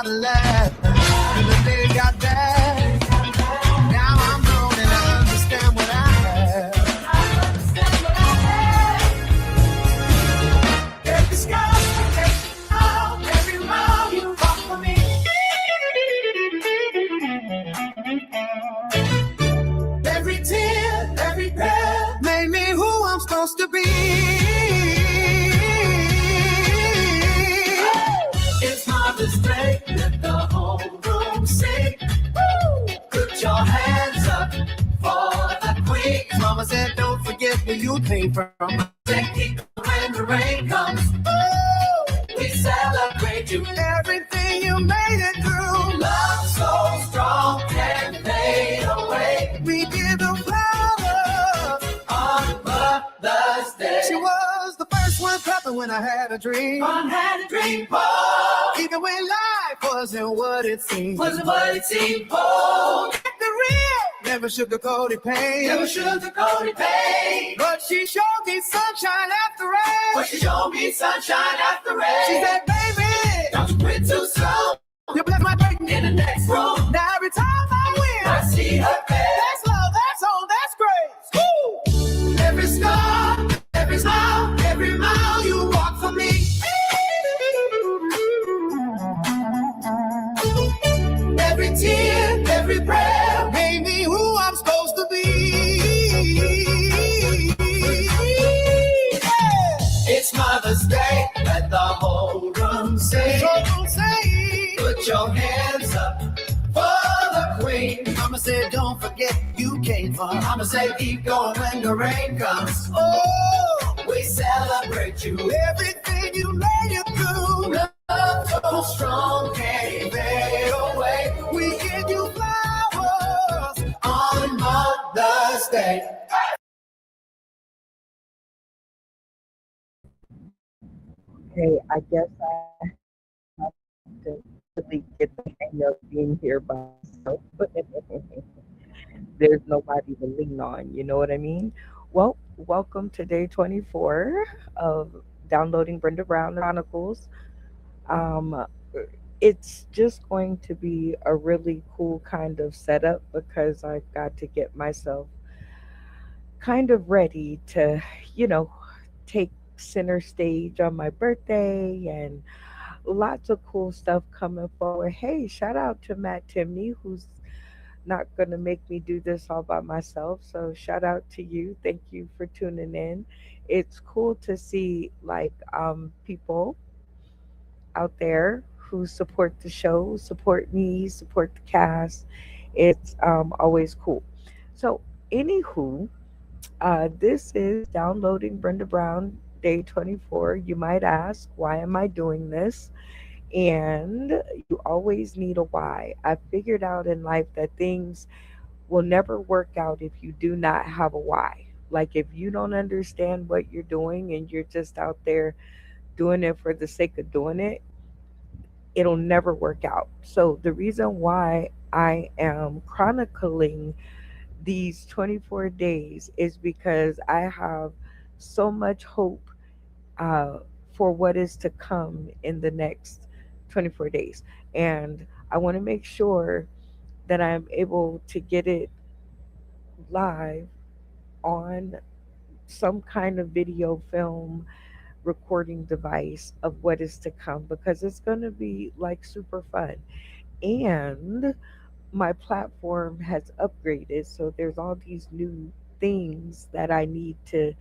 last. Till the day got bad. Now I'm grown and I understand what I have. Every scar, every mile you walk for me. Every tear, every prayer made me who I'm supposed to be. It's Mother's Day, let the whole room sing. Put your hands up for the queen. Mama said, don't forget where you came from. Say, keep when the rain comes. We celebrate you. Everything you made it through. Love so strong can't fade away. We give the flowers on Mother's Day. She was the first one clapping when I had a dream. I had a dream. Oh. Even when life wasn't what it seemed. Wasn't what it seemed. Oh. The real. Never sugarcoated pain. Never sugarcoated pain. But she showed me sunshine after rain. But she showed me sunshine after rain. She said, baby, don't you quit too soon. You bless my brain in the next room. Now every time I win, I see her face. That's love, that's all, that's grace. Woo! Every scar, every smile, every mile you walk for me. Every tear, every prayer made me who I'm supposed to be. Yeah. It's Mother's Day, let the whole room sing. Put your hands up for the queen. Mama said, don't forget you came from. Mama said, keep going when the rain comes. Oh, we celebrate you. Everything you made it through. Love so strong can't fade away. We give you flowers on Mother's Day. Hey, I guess I have to really get the hang of being here by myself. There's nobody to lean on, you know what I mean? Well, welcome to day 24 of downloading Brenda Brown Chronicles. Um, it's just going to be a really cool kind of setup because I've got to get myself kind of ready to, you know, take center stage on my birthday and lots of cool stuff coming forward. Hey, shout out to Matt Timney, who's not going to make me do this all by myself. So, shout out to you. Thank you for tuning in. It's cool to see people out there who support the show, support me, support the cast. It's always cool. So, anywho, this is downloading Brenda Brown day 24. You might ask, why am I doing this? And you always need a why. I figured out in life that things will never work out if you do not have a why. Like if you don't understand what you're doing and you're just out there doing it for the sake of doing it, it'll never work out. So the reason why I am chronicling these 24 days is because I have so much hope uh, for what is to come in the next 24 days. And I want to make sure that I'm able to get it live on some kind of video film recording device of what is to come because it's going to be like super fun. And my platform has upgraded, so there's all these new things that I need to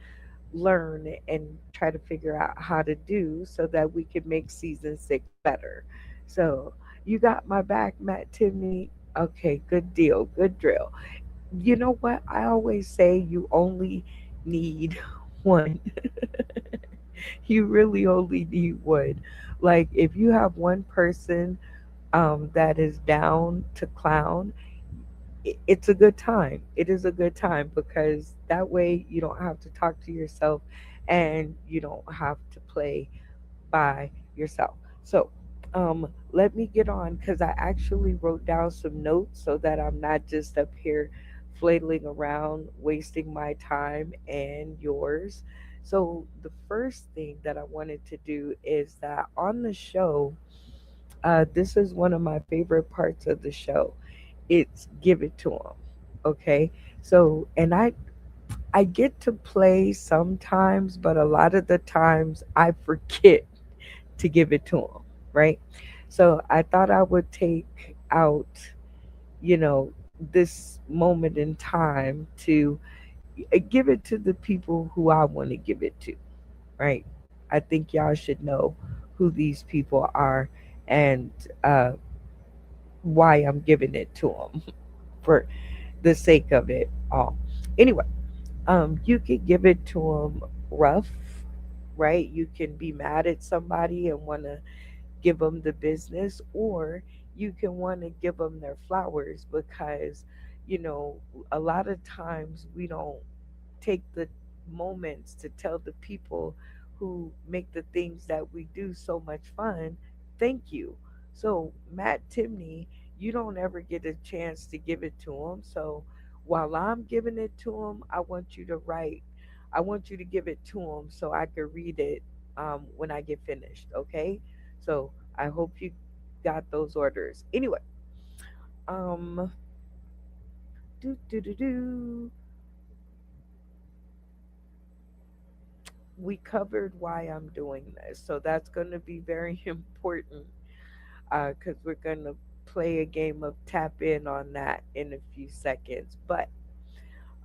learn and try to figure out how to do so that we can make season 6 better. So you got my back, Matt Timney. Okay, good deal, good drill. You know what? I always say you only need one. You really only need one. Like if you have one person that is down to clown, it's a good time. It is a good time because that way you don't have to talk to yourself and you don't have to play by yourself. So, let me get on because I actually wrote down some notes so that I'm not just up here flailing around, wasting my time and yours. So, the first thing that I wanted to do is that on the show, This is one of my favorite parts of the show. It's give it to them. Okay, so and I get to play sometimes, but a lot of the times I forget to give it to them. Right. So I thought I would take out, you know, this moment in time to give it to the people who I want to give it to. Right. I think y'all should know who these people are and uh, why I'm giving it to them for the sake of it all. Anyway, you could give it to them rough, right? You can be mad at somebody and want to give them the business, or you can want to give them their flowers because, you know, a lot of times we don't take the moments to tell the people who make the things that we do so much fun, thank you. So, Matt Timney, you don't ever get a chance to give it to him. So, while I'm giving it to him, I want you to write, I want you to give it to him so I can read it when I get finished, okay? So, I hope you got those orders. Anyway, um, do, do, do, do. We covered why I'm doing this. So that's going to be very important because we're going to play a game of tap in on that in a few seconds. But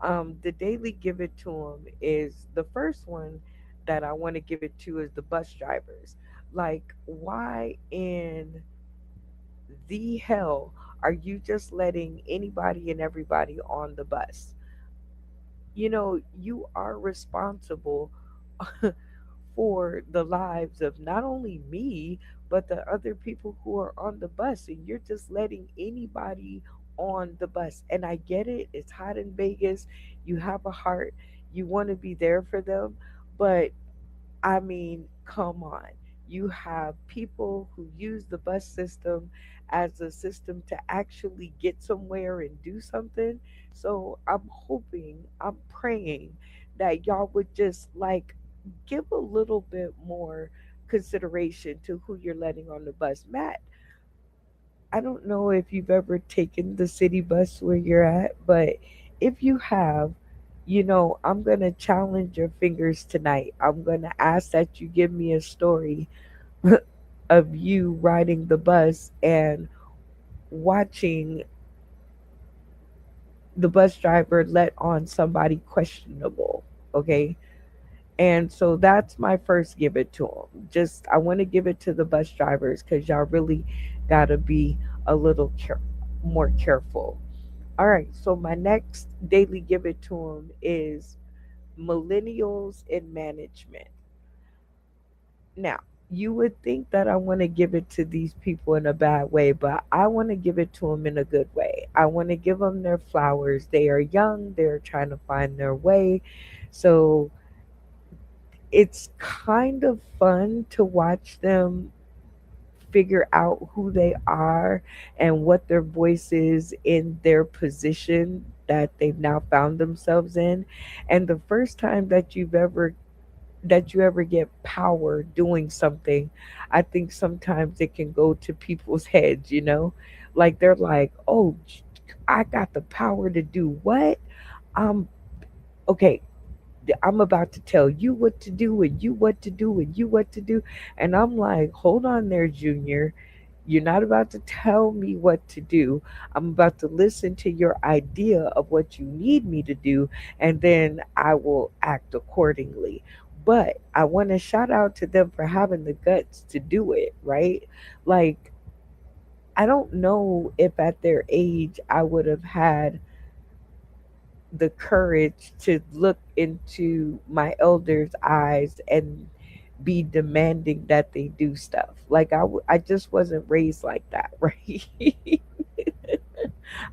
the daily give it to them is the first one that I want to give it to is the bus drivers. Like, why in the hell are you just letting anybody and everybody on the bus? You know, you are responsible for the lives of not only me, but the other people who are on the bus. And you're just letting anybody on the bus. And I get it, it's hot in Vegas. You have a heart, you want to be there for them. But I mean, come on. You have people who use the bus system as a system to actually get somewhere and do something. So I'm hoping, I'm praying that y'all would just like give a little bit more consideration to who you're letting on the bus. Matt, I don't know if you've ever taken the city bus where you're at, but if you have, you know, I'm going to challenge your fingers tonight. I'm going to ask that you give me a story of you riding the bus and watching the bus driver let on somebody questionable. Okay. And so that's my first give it to them. Just, I want to give it to the bus drivers because y'all really got to be a little more careful. All right. So my next daily give it to them is millennials in management. Now, you would think that I want to give it to these people in a bad way, but I want to give it to them in a good way. I want to give them their flowers. They are young, they're trying to find their way. So it's kind of fun to watch them figure out who they are and what their voice is in their position that they've now found themselves in. And the first time that you ever get power doing something, I think sometimes it can go to people's heads, you know? Like they're like, oh, I got the power to do what? Um, okay, I'm about to tell you what to do and you what to do and you what to do. And I'm like, hold on there, Junior. You're not about to tell me what to do. I'm about to listen to your idea of what you need me to do, and then I will act accordingly. But I want to shout out to them for having the guts to do it, right? Like, I don't know if at their age I would have had the courage to look into my elders' eyes and be demanding that they do stuff. Like I just wasn't raised like that, right?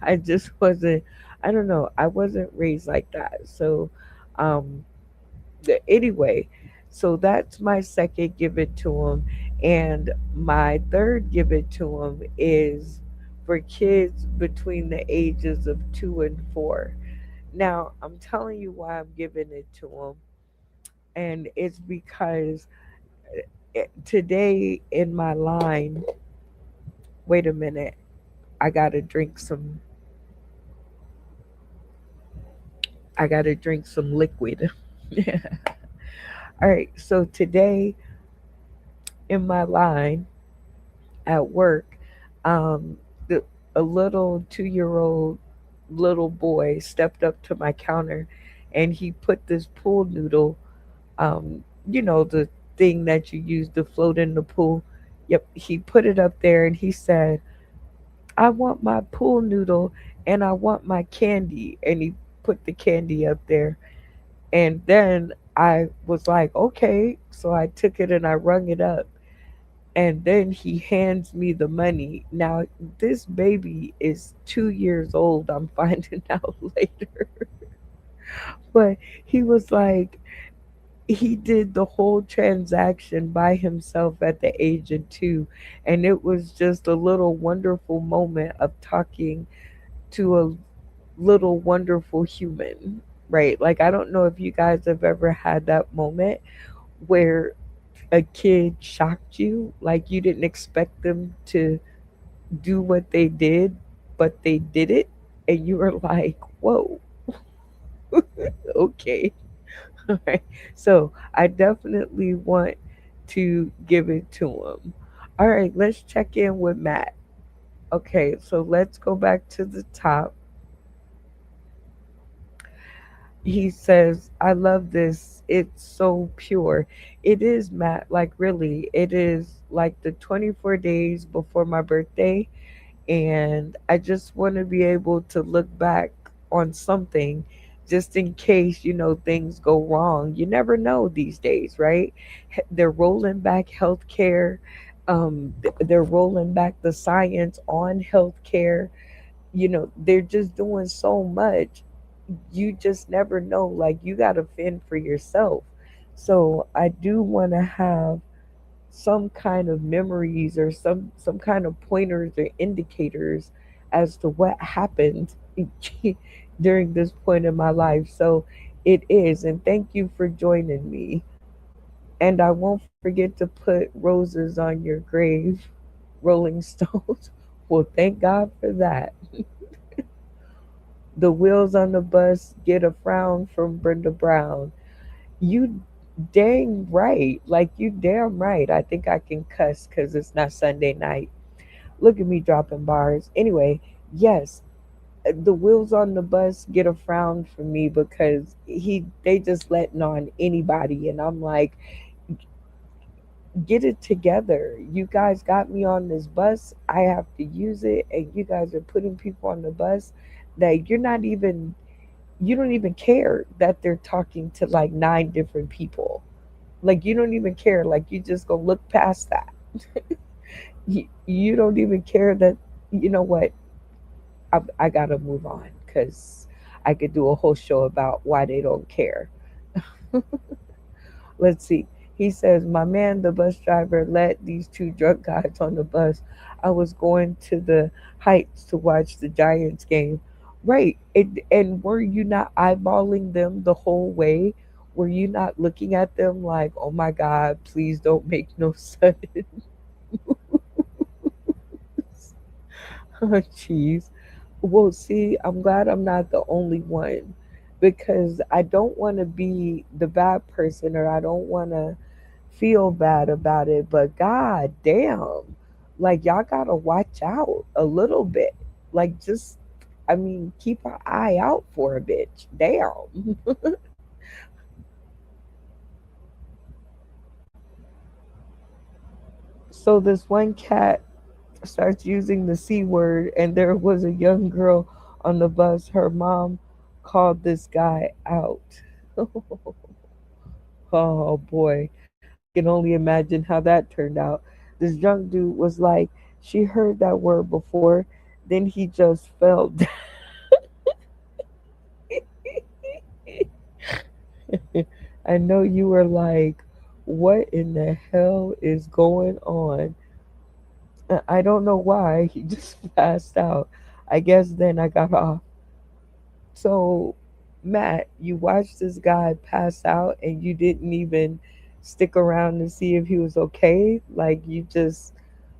I just wasn't. I don't know. I wasn't raised like that. So, um, anyway, so that's my second give it to them, and my third give it to them is for kids between the ages of 2 and 4. Now, I'm telling you why I'm giving it to them, and it's because today in my line, Wait a minute. I gotta drink some. I gotta drink some liquid. All right. So today in my line at work, um, the, a little 2 year old little boy stepped up to my counter, and he put this pool noodle, the thing that you use to float in the pool. Yep, he put it up there and he said, I want my pool noodle and I want my candy. And he put the candy up there. And then I was like, okay. So I took it and I rung it up. And then he hands me the money. Now, this baby is 2 years old, I'm finding out later. But he was like, he did the whole transaction by himself at the age of 2. And it was just a little wonderful moment of talking to a little wonderful human, right? Like, I don't know if you guys have ever had that moment where a kid shocked you, like you didn't expect them to do what they did, but they did it, and you were like, whoa, okay. All right. So I definitely want to give it to him. All right, let's check in with Matt. Okay, so let's go back to the top. He says, I love this. It's so pure. It is, Matt. Like, really, it is like the 24 days before my birthday. And I just want to be able to look back on something just in case, things go wrong. You never know these days, right? They're rolling back healthcare. They're rolling back the science on healthcare. They're just doing so much. You just never know. Like, you got to fend for yourself. So I do want to have some kind of memories or some kind of pointers or indicators as to what happened during this point in my life. So it is, and thank you for joining me. And I won't forget to put roses on your grave, Rolling Stones. Well, thank God for that. The wheels on the bus get a frown from Brenda Brown. You dang right. Like, you damn right. I think I can cuss because it's not Sunday night. Look at me dropping bars. Anyway, yes, the wheels on the bus get a frown from me because they just letting on anybody. And I'm like, get it together. You guys got me on this bus. I have to use it. And you guys are putting people on the bus that you don't even care that they're talking to like 9 different people. Like, you don't even care. Like, you just go look past that. You don't even care that, you know what, I gotta move on because I could do a whole show about why they don't care. Let's see. He says, my man, the bus driver, let these 2 drunk guys on the bus. I was going to the Heights to watch the Giants game. Right. And were you not eyeballing them the whole way? Were you not looking at them like, oh my God, please don't make no sudden? Oh, jeez. Well, see, I'm glad I'm not the only one because I don't want to be the bad person or I don't want to feel bad about it. But god damn, like, y'all gotta watch out a little bit. Like, just, I mean, keep an eye out for a bitch. Damn. So this one cat starts using the C word, and there was a young girl on the bus. Her mom called this guy out. Oh boy, I can only imagine how that turned out. This young dude was like, she heard that word before, then he just fell down. I know you were like, what in the hell is going on? I don't know why. He just passed out. I guess then I got off. So, Matt, you watched this guy pass out and you didn't even stick around to see if he was okay? Like, you just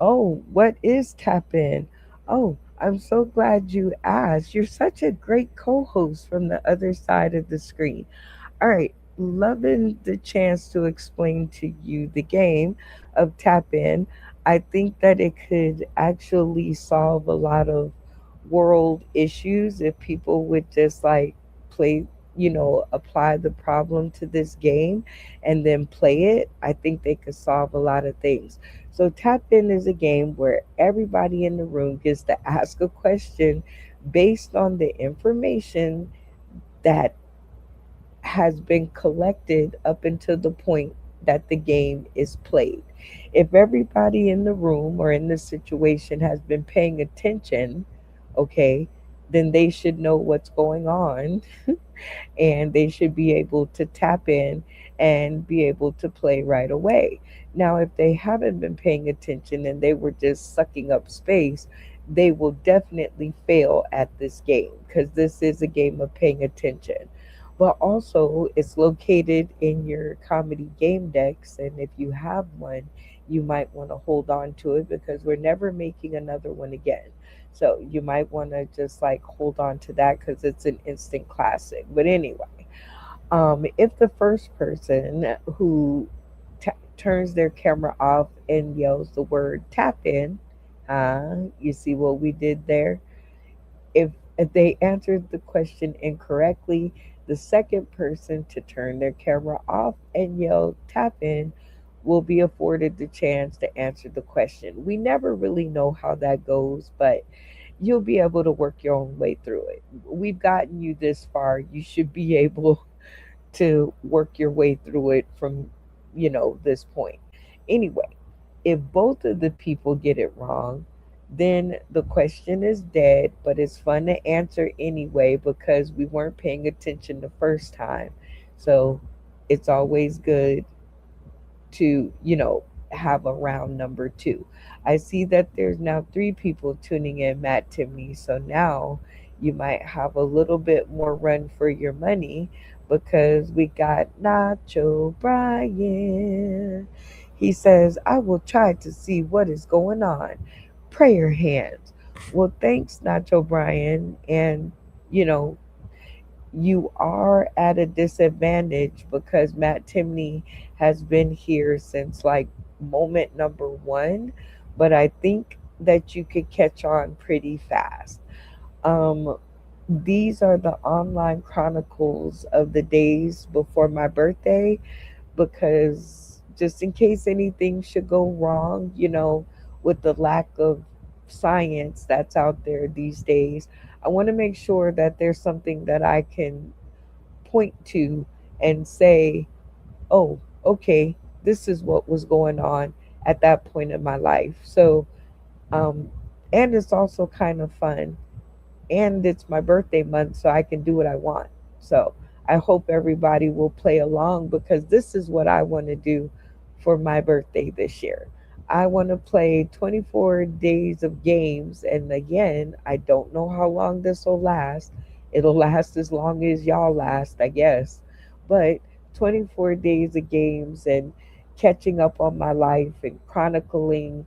Oh, what is tap in? Oh, I'm so glad you asked. You're such a great co host from the other side of the screen. All right, loving the chance to explain to you the game of tap in. I think that it could actually solve a lot of world issues if people would just like play, apply the problem to this game and then play it. I think they could solve a lot of things. So, tap in is a game where everybody in the room gets to ask a question based on the information that has been collected up until the point that the game is played. If everybody in the room or in the situation has been paying attention, okay, then they should know what's going on and they should be able to tap in and be able to play right away. Now, if they haven't been paying attention and they were just sucking up space, they will definitely fail at this game because this is a game of paying attention. But also, it's located in your comedy game decks, and if you have one, you might want to hold on to it because we're never making another one again. So you might want to just like hold on to that because it's an instant classic. But anyway, if the first person who turns their camera off and yells the word tap in, you see what we did there? If they answered the question incorrectly, the second person to turn their camera off and yell tap in will be afforded the chance to answer the question. We never really know how that goes, but you'll be able to work your own way through it. We've gotten you this far. You should be able to work your way through it from, this point. Anyway, if both of the people get it wrong, then the question is dead, but it's fun to answer anyway because we weren't paying attention the first time. So it's always good to, have a round number two. I see that there's now three people tuning in, Matt Timney. So now you might have a little bit more run for your money because we got Nacho Brian. He says, I will try to see what is going on. Prayer hands. Well, thanks, Nacho Brian. And, you know, you are at a disadvantage because Matt Timney has been here since like moment number one, but I think that you could catch on pretty fast. Um, these are the online chronicles of the days before my birthday because just in case anything should go wrong, with the lack of science that's out there these days, I want to make sure that there's something that I can point to and say, oh, okay, this is what was going on at that point in my life. So, um, and it's also kind of fun and it's my birthday month, so I can do what I want. So I hope everybody will play along because this is what I want to do for my birthday this year. I want to play 24 days of games. And again, I don't know how long this will last. It'll last as long as y'all last, I guess. But 24 days of games and catching up on my life and chronicling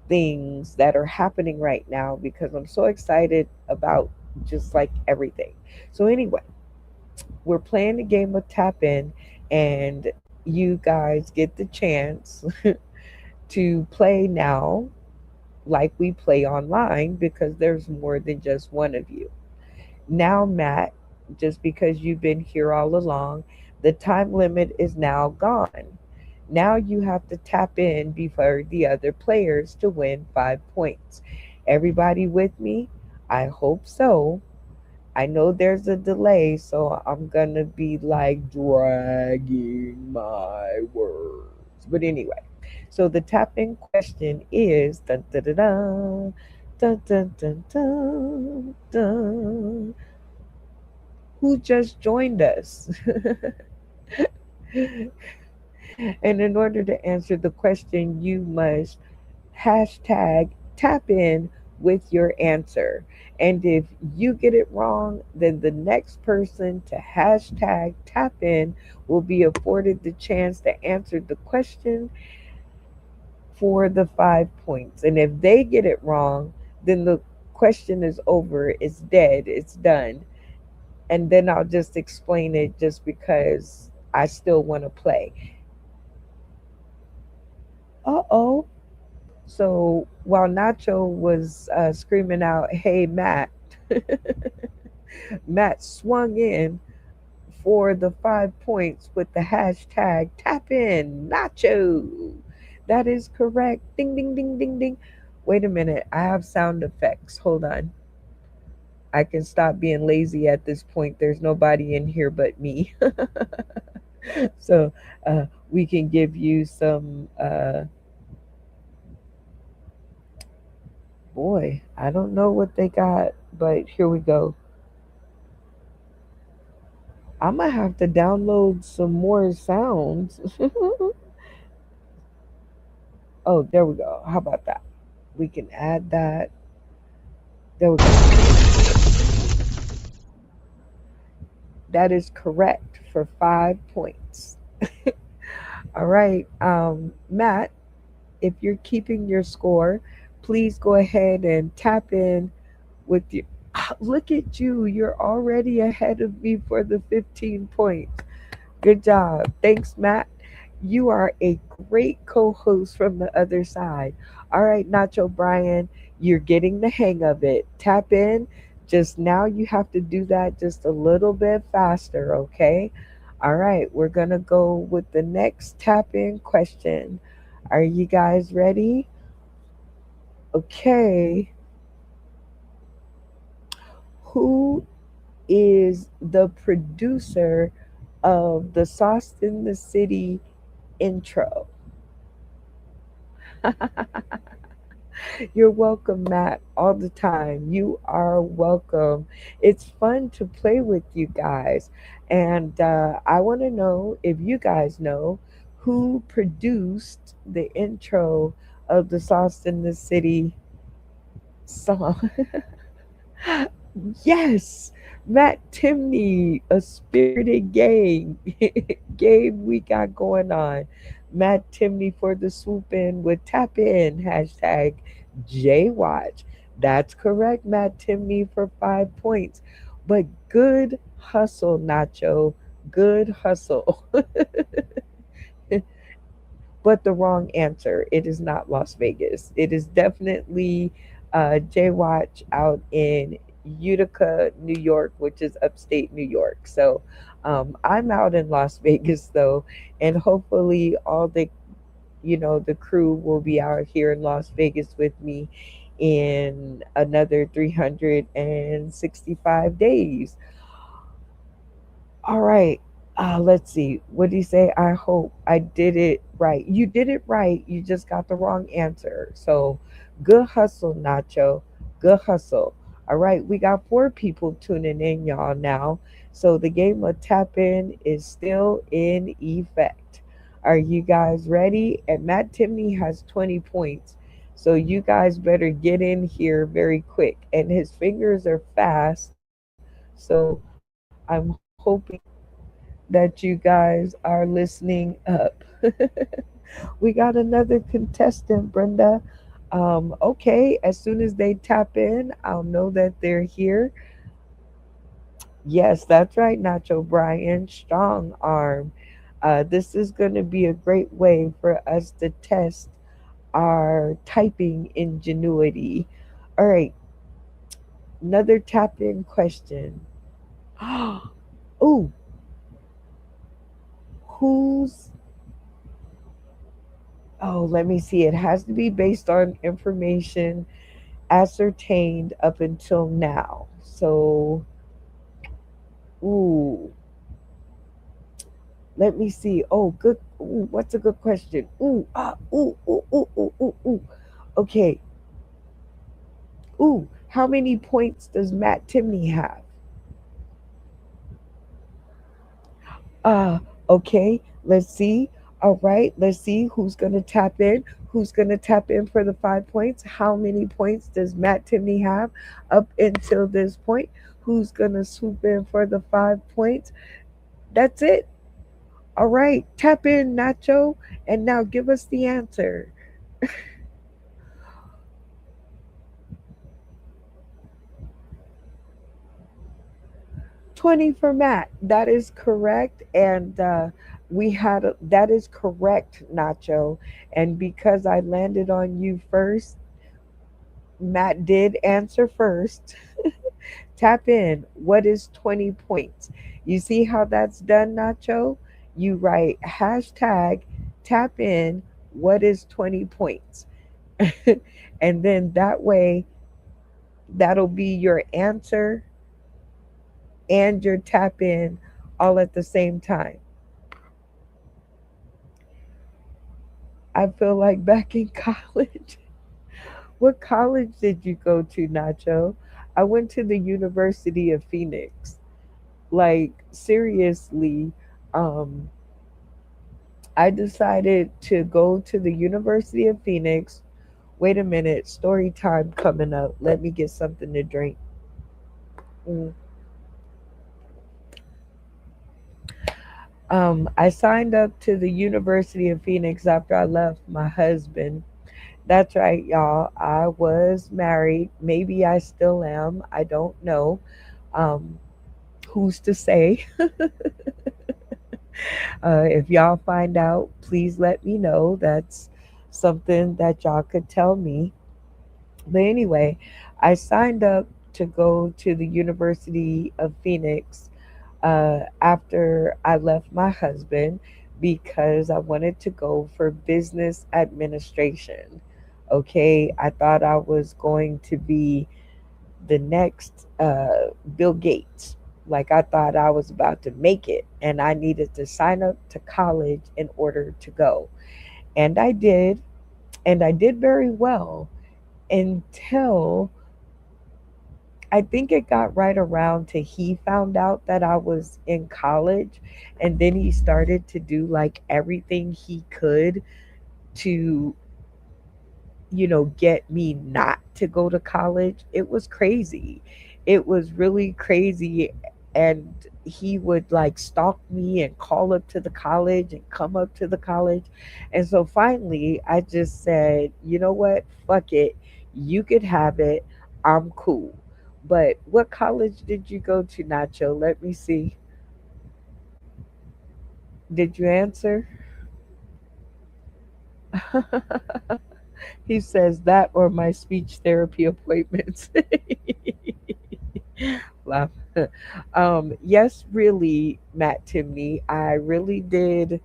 things that are happening right now because I'm so excited about just like everything. So, anyway, we're playing the game of Tap In, and you guys get the chance to play now like we play online because there's more than just one of you. Now, Matt, just because you've been here all along, the time limit is now gone. Now you have to tap in before the other players to win 5 points. Everybody with me? I hope so. I know there's a delay, so I'm gonna be like dragging my words. But anyway, so the tap in question is dun, dun, dun, dun, dun, dun, dun, dun, dun. Who just joined us? And in order to answer the question, you must hashtag tap in with your answer. And if you get it wrong, then the next person to hashtag tap in will be afforded the chance to answer the question for the 5 points. And if they get it wrong, then the question is over, it's dead, it's done. And then I'll just explain it just because I still want to play. Uh oh. So while Nacho was screaming out, "Hey, Matt," Matt swung in for the 5 points with the hashtag tap in Nacho. That is correct. Ding, ding, ding, ding, ding. Wait a minute. I have sound effects. Hold on. I can stop being lazy at this point. There's nobody in here but me. So we can give you some, boy, I don't know what they got, but here we go. I'm going to have to download some more sounds. Oh, there we go. How about that? We can add that. There we go. That is correct for 5 points. All right. Matt, if you're keeping your score, please go ahead and tap in with you. Look at you. You're already ahead of me for the 15 points. Good job. Thanks, Matt. You are a great co host from the other side. All right, Nacho Brian, you're getting the hang of it. Tap in. Just now, you have to do that just a little bit faster, okay? All right, we're going to go with the next tap in question. Are you guys ready? Okay. Who is the producer of the Sauce in the City intro? You're welcome, Matt, all the time. You are welcome. It's fun to play with you guys. And I want to know if you guys know who produced the intro of the Sauce in the City song. Yes, Matt Timney, a spirited game game we got going on. Matt Timney for the swoop in with tap in hashtag JWatch. That's correct, Matt Timney for 5 points. But good hustle, Nacho. Good hustle. But the wrong answer. It is not Las Vegas. It is definitely J Watch out in Utica, New York, which is upstate New York. So I'm out in Las Vegas though, and hopefully all the crew will be out here in Las Vegas with me in another 365 days. All right. Let's see. What do you say? I hope I did it right. You did it right. You just got the wrong answer. So good hustle, Nacho. Good hustle. All right. We got 4 people tuning in, y'all, now. So the game of tap in is still in effect. Are you guys ready? And Matt Timney has 20 points. So you guys better get in here very quick. And his fingers are fast. So I'm hoping that you guys are listening up. We got another contestant, Brenda. Okay, as soon as they tap in, I'll know that they're here. Yes, that's right, Nacho Brian. Strong arm. This is going to be a great way for us to test our typing ingenuity. All right, another tap in question. Oh, who's Oh, let me see. It has to be based on information ascertained up until now. So, ooh, let me see. Oh, good. Ooh, what's a good question? Ooh. Okay. Ooh, how many points does Matt Timney have? Uh, okay, let's see. All right, let's see who's going to tap in. Who's going to tap in for the 5 points? How many points does Matt Timney have up until this point? Who's going to swoop in for the 5 points? That's it. All right, tap in, Nacho, and now give us the answer. 20 for Matt. That is correct. And that is correct, Nacho. And because I landed on you first, Matt did answer first. Tap in. What is 20 points? You see how that's done, Nacho? You write hashtag tap in. What is 20 points? And then that way, that'll be your answer and your tap in all at the same time. I feel like back in college. What college did you go to, Nacho? I went to the University of Phoenix. Like, seriously, um, I decided to go to the University of Phoenix. Wait a minute, story time coming up. Let me get something to drink. Mm. I signed up to the University of Phoenix after I left my husband. That's right, y'all. I was married. Maybe I still am. I don't know. Um, who's to say? If y'all find out, please let me know. That's something that y'all could tell me. But anyway, I signed up to go to the University of Phoenix after I left my husband because I wanted to go for business administration. Okay, I thought I was going to be the next Bill Gates. Like, I thought I was about to make it, and I needed to sign up to college in order to go. And I did, and I did very well until I think it got right around to he found out that I was in college, and then he started to do like everything he could to, get me not to go to college. It was crazy. It was really crazy. And he would like stalk me and call up to the college and come up to the college. And so finally, I just said, you know what? Fuck it. You could have it. I'm cool. But what college did you go to, Nacho? Let me see. Did you answer? He says that or my speech therapy appointments. Laugh. Yes, really, Matt Timney. I really did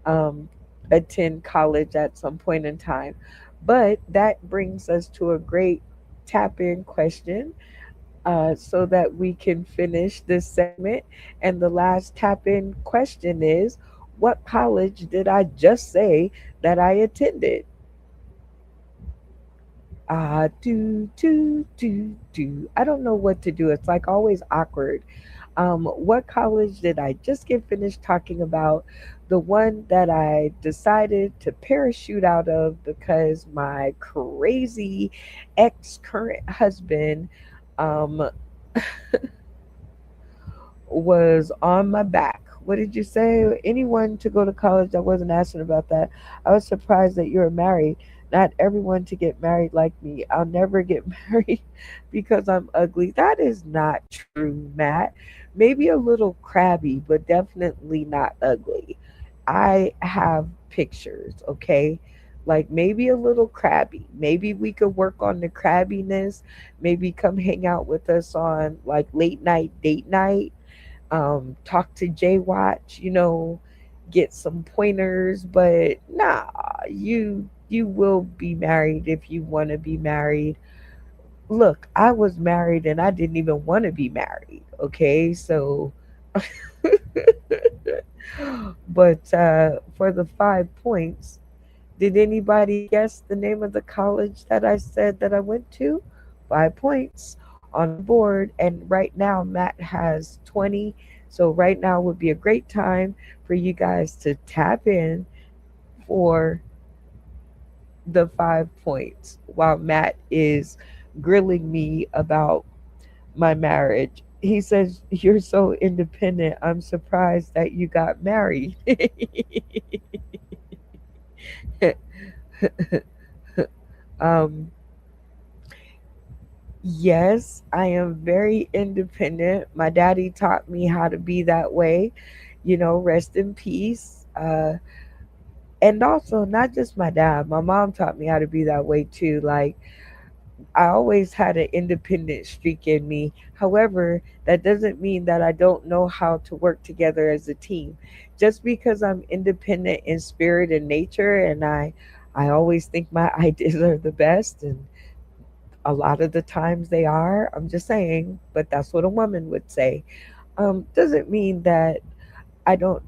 um, attend college at some point in time. But that brings us to a great tap in question so that we can finish this segment. And the last tap in question is, what college did I just say that I attended? Do. I don't know what to do. It's like always awkward. What college did I just get finished talking about? The one that I decided to parachute out of because my crazy ex current husband um, was on my back. What did you say? Anyone to go to college? I wasn't asking about that. I was surprised that you're married. Not everyone to get married like me. I'll never get married because I'm ugly. That is not true, Matt. Maybe a little crabby, but definitely not ugly. I have pictures, okay? Like maybe a little crabby. Maybe we could work on the crabbiness. Maybe come hang out with us on like late night date night, talk to Jay Watch, get some pointers. But nah, you will be married if you want to be married. Look, I was married and I didn't even want to be married. Okay, so but for the 5 points, did anybody guess the name of the college that I said that I went to? 5 points on the board. And right now, Matt has 20. So, right now would be a great time for you guys to tap in for the 5 points while Matt is grilling me about my marriage. He says, "You're so independent. I'm surprised that you got married." Um, yes, I am very independent. My daddy taught me how to be that way. Rest in peace. And also, not just my dad, my mom taught me how to be that way too. Like, I always had an independent streak in me. However, that doesn't mean that I don't know how to work together as a team. Just because I'm independent in spirit and nature, and I always think my ideas are the best, and a lot of the times they are. I'm just saying, but that's what a woman would say. Doesn't mean that I don't,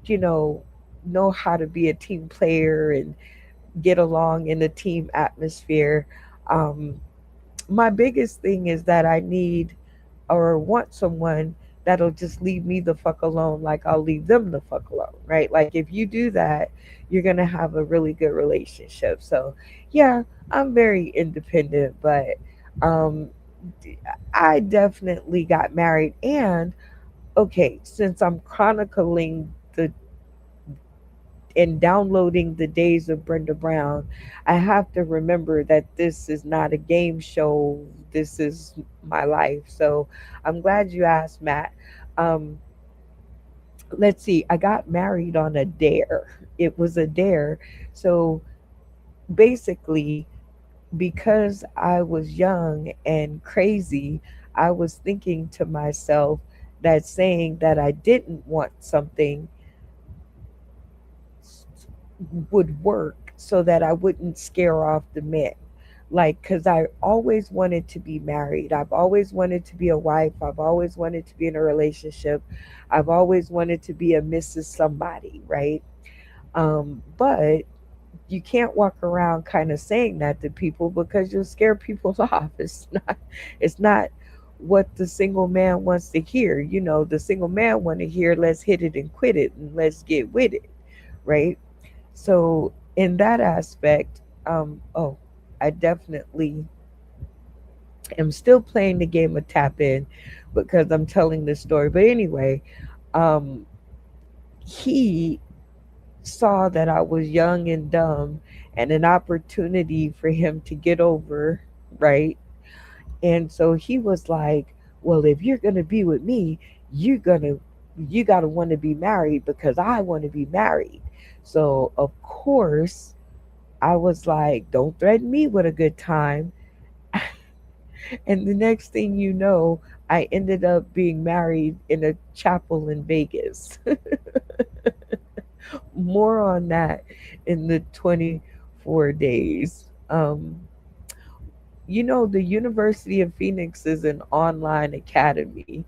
you know, know how to be a team player and get along in a team atmosphere. Um, my biggest thing is that I need or want someone that'll just leave me the fuck alone, like I'll leave them the fuck alone, right? Like, if you do that, you're gonna have a really good relationship. So yeah, I'm very independent, but um I definitely got married. And okay, since I'm chronicling the and downloading the days of Brenda Brown, I have to remember that this is not a game show. This is my life. So I'm glad you asked, Matt. Um, let's see, I got married on a dare. It was a dare. So basically, because I was young and crazy, I was thinking to myself that saying that I didn't want something would work so that I wouldn't scare off the men. Like, because I always wanted to be married. I've always wanted to be a wife. I've always wanted to be in a relationship. I've always wanted to be a Mrs. Somebody, right? But you can't walk around kind of saying that to people because you'll scare people off. It's not what the single man wants to hear. The single man want to hear, let's hit it and quit it and let's get with it, right? So in that aspect, oh, I definitely am still playing the game of tap in because I'm telling this story. But anyway, um, he saw that I was young and dumb and an opportunity for him to get over, right? And so he was like, well, if you're going to be with me, you're going to you got to want to be married because I want to be married. So, of course, I was like, don't threaten me with a good time. And the next thing you know, I ended up being married in a chapel in Vegas. More on that in the 24 days. The University of Phoenix is an online academy.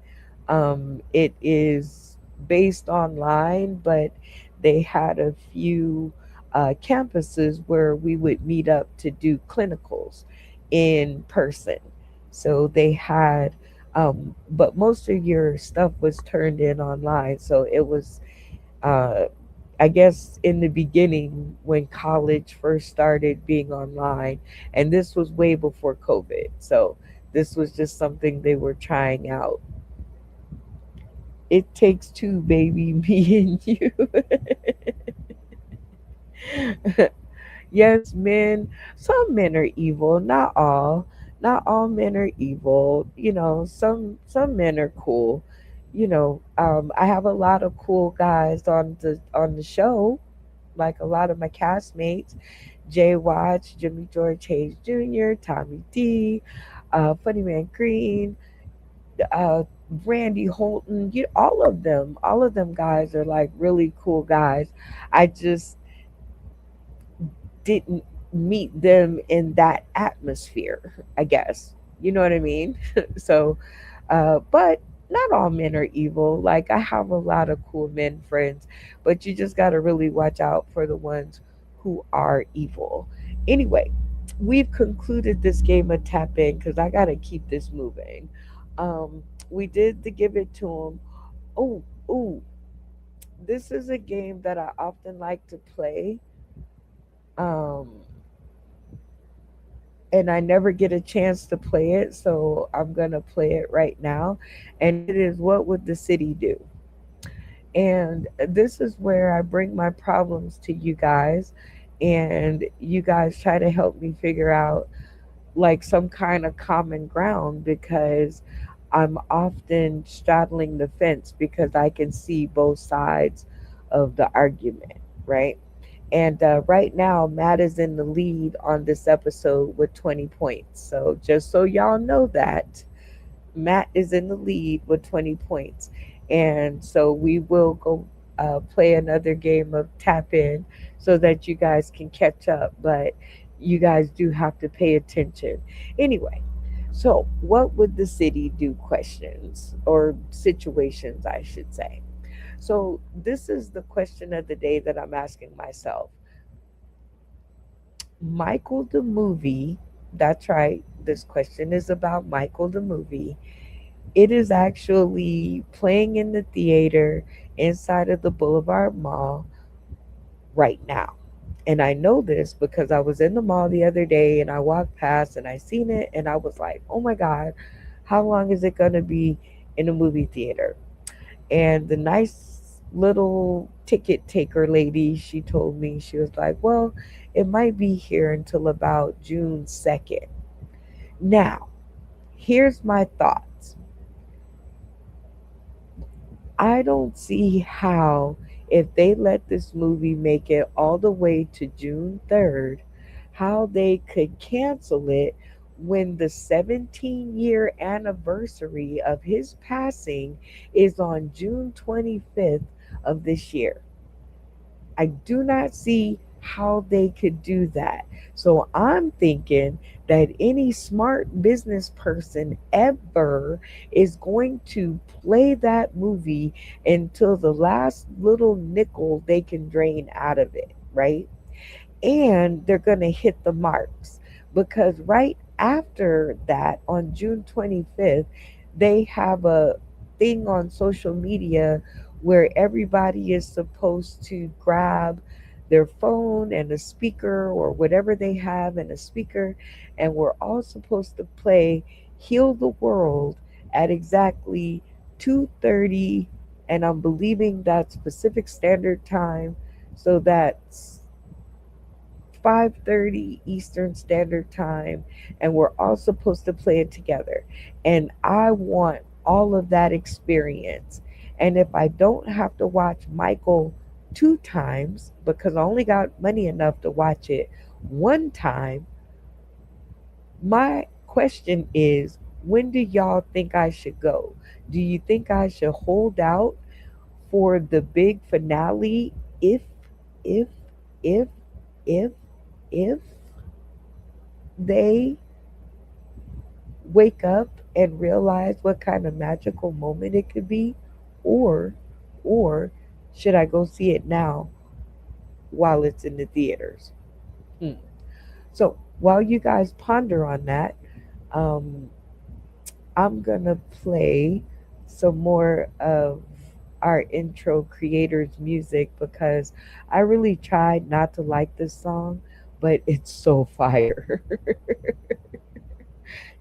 It is based online, but they had a few campuses where we would meet up to do clinicals in person. So they had, but most of your stuff was turned in online. So it was uh, I guess in the beginning when college first started being online, and this was way before COVID. So this was just something they were trying out. It takes two, baby, me and you. Yes, men, some men are evil, not all. Not all men are evil. Some men are cool. I have a lot of cool guys on the show, like a lot of my castmates, Jay Watts, Jimmy George Hayes Jr., Tommy D, Funny Man Green, uh, Randy Holton. All of them guys are like really cool guys. I just didn't meet them in that atmosphere, I guess. You know what I mean? So, but not all men are evil. Like, I have a lot of cool men friends, but you just got to really watch out for the ones who are evil. Anyway, we've concluded this game of tap in because I got to keep this moving. We did the give it to him. Oh, ooh, this is a game that I often like to play. Um, and I never get a chance to play it, so I'm gonna play it right now. And it is, what would the city do? And this is where I bring my problems to you guys. and you guys try to help me figure out like some kind of common ground because I'm often straddling the fence because I can see both sides of the argument, right? And right now, Matt is in the lead on this episode with 20 points. So just so y'all know that, Matt is in the lead with 20 points. And so we will go play another game of tap in so that you guys can catch up. But you guys do have to pay attention. Anyway, so what would the city do questions or situations, I should say? So this is the question of the day that I'm asking myself. Michael the movie, that's right. This question is about Michael the movie. It is actually playing in the theater inside of the Boulevard Mall right now. And I know this because I was in the mall the other day and I walked past and I seen it and I was like, oh my God, how long is it going to be in a movie theater? And the nice little ticket taker lady, she told me, she was like, well, it might be here until about June 2nd. Now, here's my thoughts. I don't see how, if they let this movie make it all the way to June 3rd, how they could cancel it when the 17-year anniversary of his passing is on June 25th of this year. I do not see how they could do that. So I'm thinking that any smart business person ever is going to play that movie until the last little nickel they can drain out of it, right? And they're going to hit the marks because right after that on June 25th they have a thing on social media where everybody is supposed to grab their phone and a speaker or whatever they have and a speaker, and we're all supposed to play Heal the World at exactly 2:30, and I'm believing that's Pacific Standard Time, so that's 5:30 Eastern Standard Time, and we're all supposed to play it together. And I want all of that experience. And if I don't have to watch Michael two times because I only got money enough to watch it one time, my question is, when do y'all think I should go? Do you think I should hold out for the big finale if if if if they wake up and realize what kind of magical moment it could be, or or should I go see it now while it's in the theaters? Hmm. So while you guys ponder on that, um, I'm gonna play some more of our intro creators music because I really tried not to like this song, but it's so fire.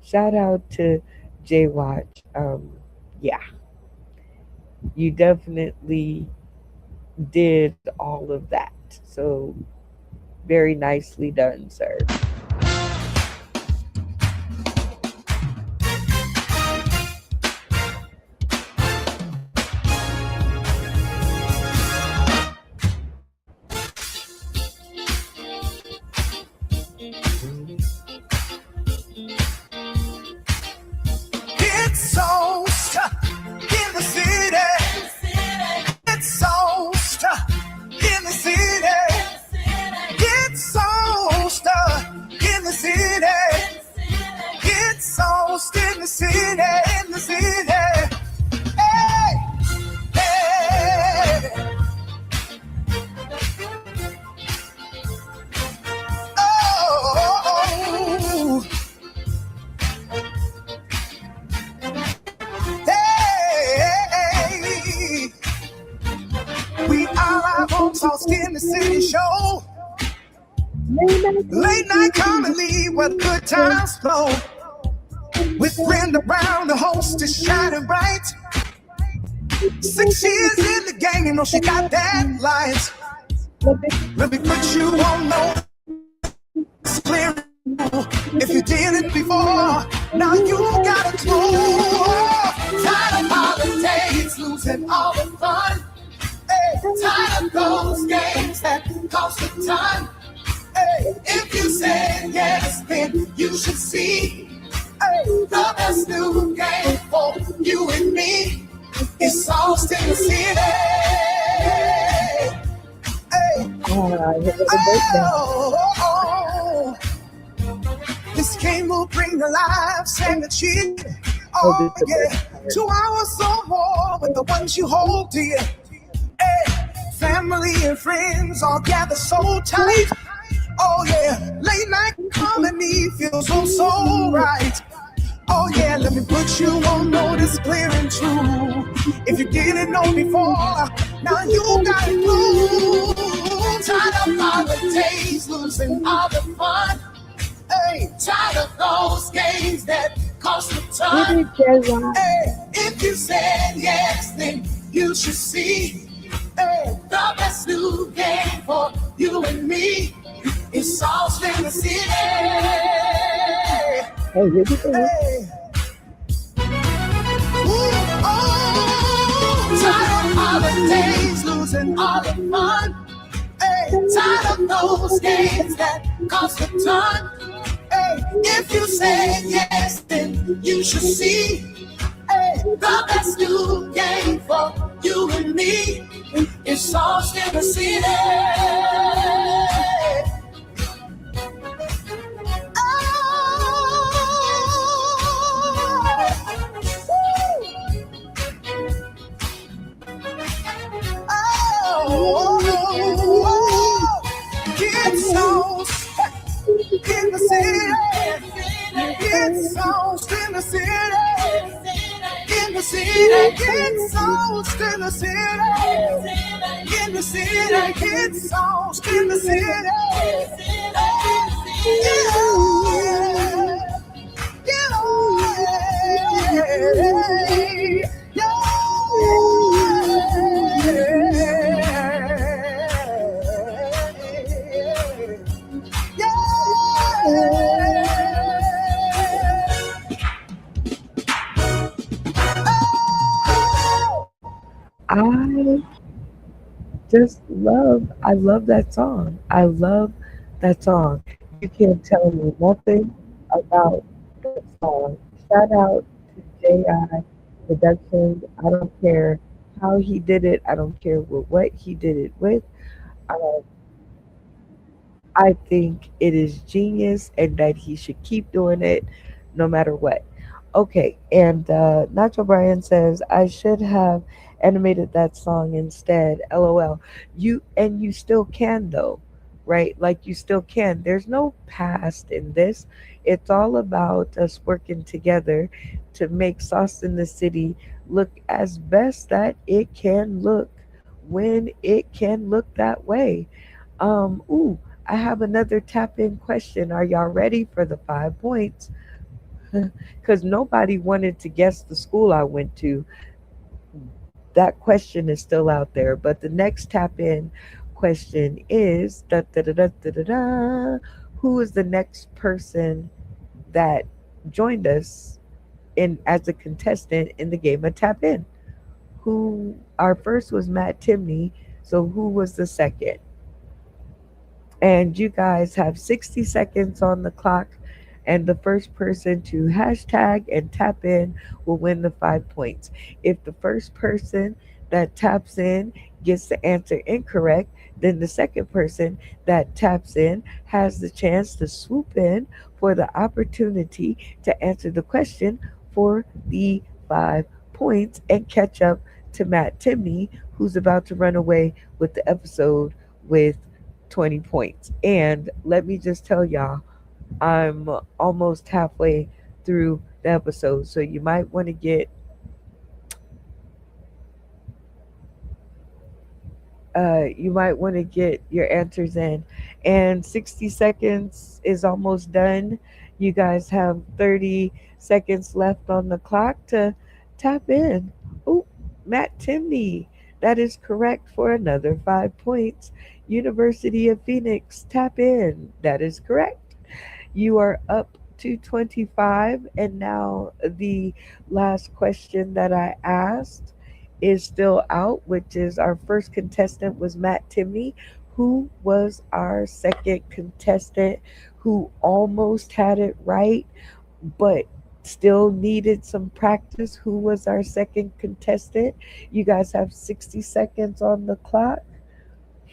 Shout out to J Watch. Yeah, you definitely did all of that. So very nicely done, sir. It's so stuck in the city. It's so stuck in the city. It's so stuck in the city. It's so stuck in the city. In the city. Hey, hey. Oh, hey. We are our own Sauce in the City show. Late night comedy where the good times flow. With Brenda Brown, the host is shining bright. 6 years in the game, you know she got that light. Let me Let me put you on notice, clear and true. If you did it before, now you gotta know. Tired of holidays, losing all the fun. Hey, tired of those games that cost a ton. Hey, if you said yes, then you should see. Hey, the best new game for you and me is Austin City. Hey, hear the breakdown. oh, this game will bring the lives and the cheer. Oh, Oh this is the yeah, best part. 2 hours or more with the ones you hold dear. Hey, family and friends all gather so tight. Oh yeah, late night comedy feels so right. Oh yeah, let me put you on notice, clear and true. If you didn't know before, now you got it through. Tired of holidays, losing all the fun. Hey, tired of those games that cost a Get ton. it, J-Rock. Hey, if you said yes, then you should see. Hey, the best new game for you and me is Sauce in the City. Hey, here we go. Hey, ooh, oh, tired of holidays, losing all the fun. Hey, tired of those games that cost a ton. Hey, if you say yes, then you should see. Hey, the best new game for you and me is Sauce in the City. Oh, get sauce in the city. Get sauce in the city. In the city, get sauce in the city. In the city, get sauce in the city. Yeah. I I love that song. I love that song. You can't tell me nothing about that song. Shout out to J.I. Productions. I don't care how he did it. I don't care what he did it with. Uh, I think it is genius and that he should keep doing it no matter what. Okay, and Nacho Brian says I should have animated that song instead. LOL. You still can though, right? Like you still can. There's no past in this. It's all about us working together to make Sauce in the City look as best that it can look when it can look that way. Ooh, I have another tap in question. Are y'all ready for the 5 points? Because nobody wanted to guess the school I went to. That question is still out there. But the next tap in question is da, da, da, da, da, da, da, who is the next person that joined us in as a contestant in the game of Tap In? Who our first was Matt Timney. So who was the second? And you guys have 60 seconds on the clock. And the first person to hashtag and tap in will win the 5 points. If the first person that taps in gets the answer incorrect, then the second person that taps in has the chance to swoop in for the opportunity to answer the question for the 5 points and catch up to Matt Timney, who's about to run away with the episode with 20 points. And let me just tell y'all, I'm almost halfway through the episode, so you might want to get your answers in. And 60 seconds is almost done. You guys have 30 seconds left on the clock to tap in. Oh, Matt Timney. That is correct for another 5 points. University of Phoenix, tap in. That is correct. You are up to 25. And now the last question that I asked is still out, which is our first contestant was Matt Timney. Who was our second contestant who almost had it right, but still needed some practice? Who was our second contestant? You guys have 60 seconds on the clock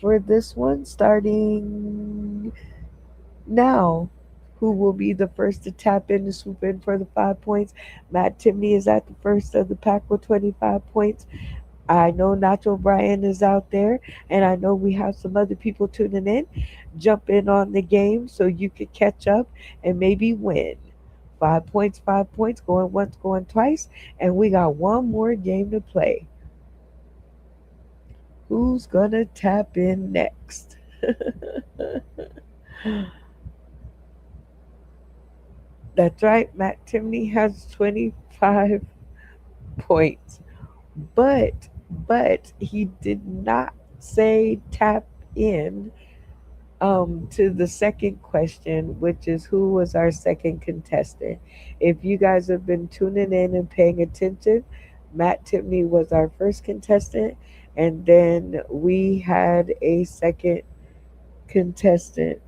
for this one, starting now. Who will be the first to tap in to swoop in for the 5 points? Matt Timney is at the first of the pack with 25 points. I know Nacho Bryan is out there, and I know we have some other people tuning in. Jump in on the game so you could catch up and maybe win. 5 points, 5 points, going once, going twice, and we got one more game to play. Who's gonna tap in next? That's right, Matt Timney has 25 points. But he did not say tap in to the second question, which is who was our second contestant. If you guys have been tuning in and paying attention, Matt Timpney was our first contestant, and then we had a second contestant.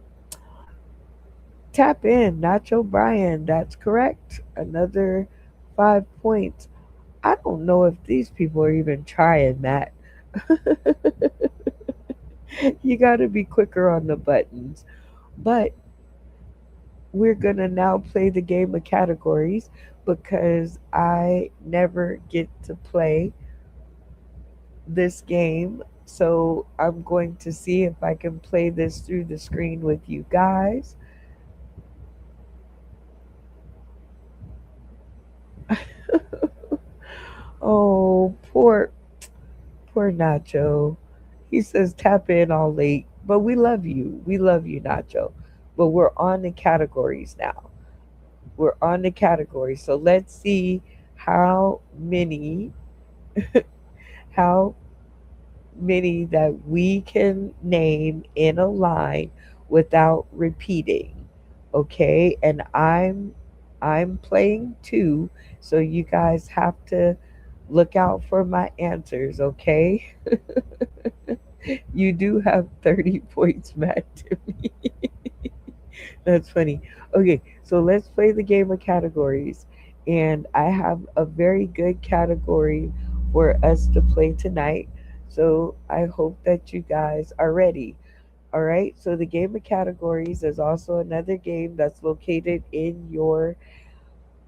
Tap in, Nacho Bryan. That's correct. Another 5 points. I don't know if these people are even trying, Matt. You got to be quicker on the buttons. But we're going to now play the game of categories because I never get to play this game. So I'm going to see if I can play this through the screen with you guys. Oh, poor Nacho. He says tap in all late, but we love you. We love you, Nacho. But we're on the categories now. We're on the categories. So let's see how many how many that we can name in a line without repeating. Okay? And I'm playing two, so you guys have to look out for my answers, okay? You do have 30 points, Matt, to me. That's funny. Okay, so let's play the game of categories. And I have a very good category for us to play tonight. So I hope that you guys are ready. All right, so the game of categories is also another game that's located in your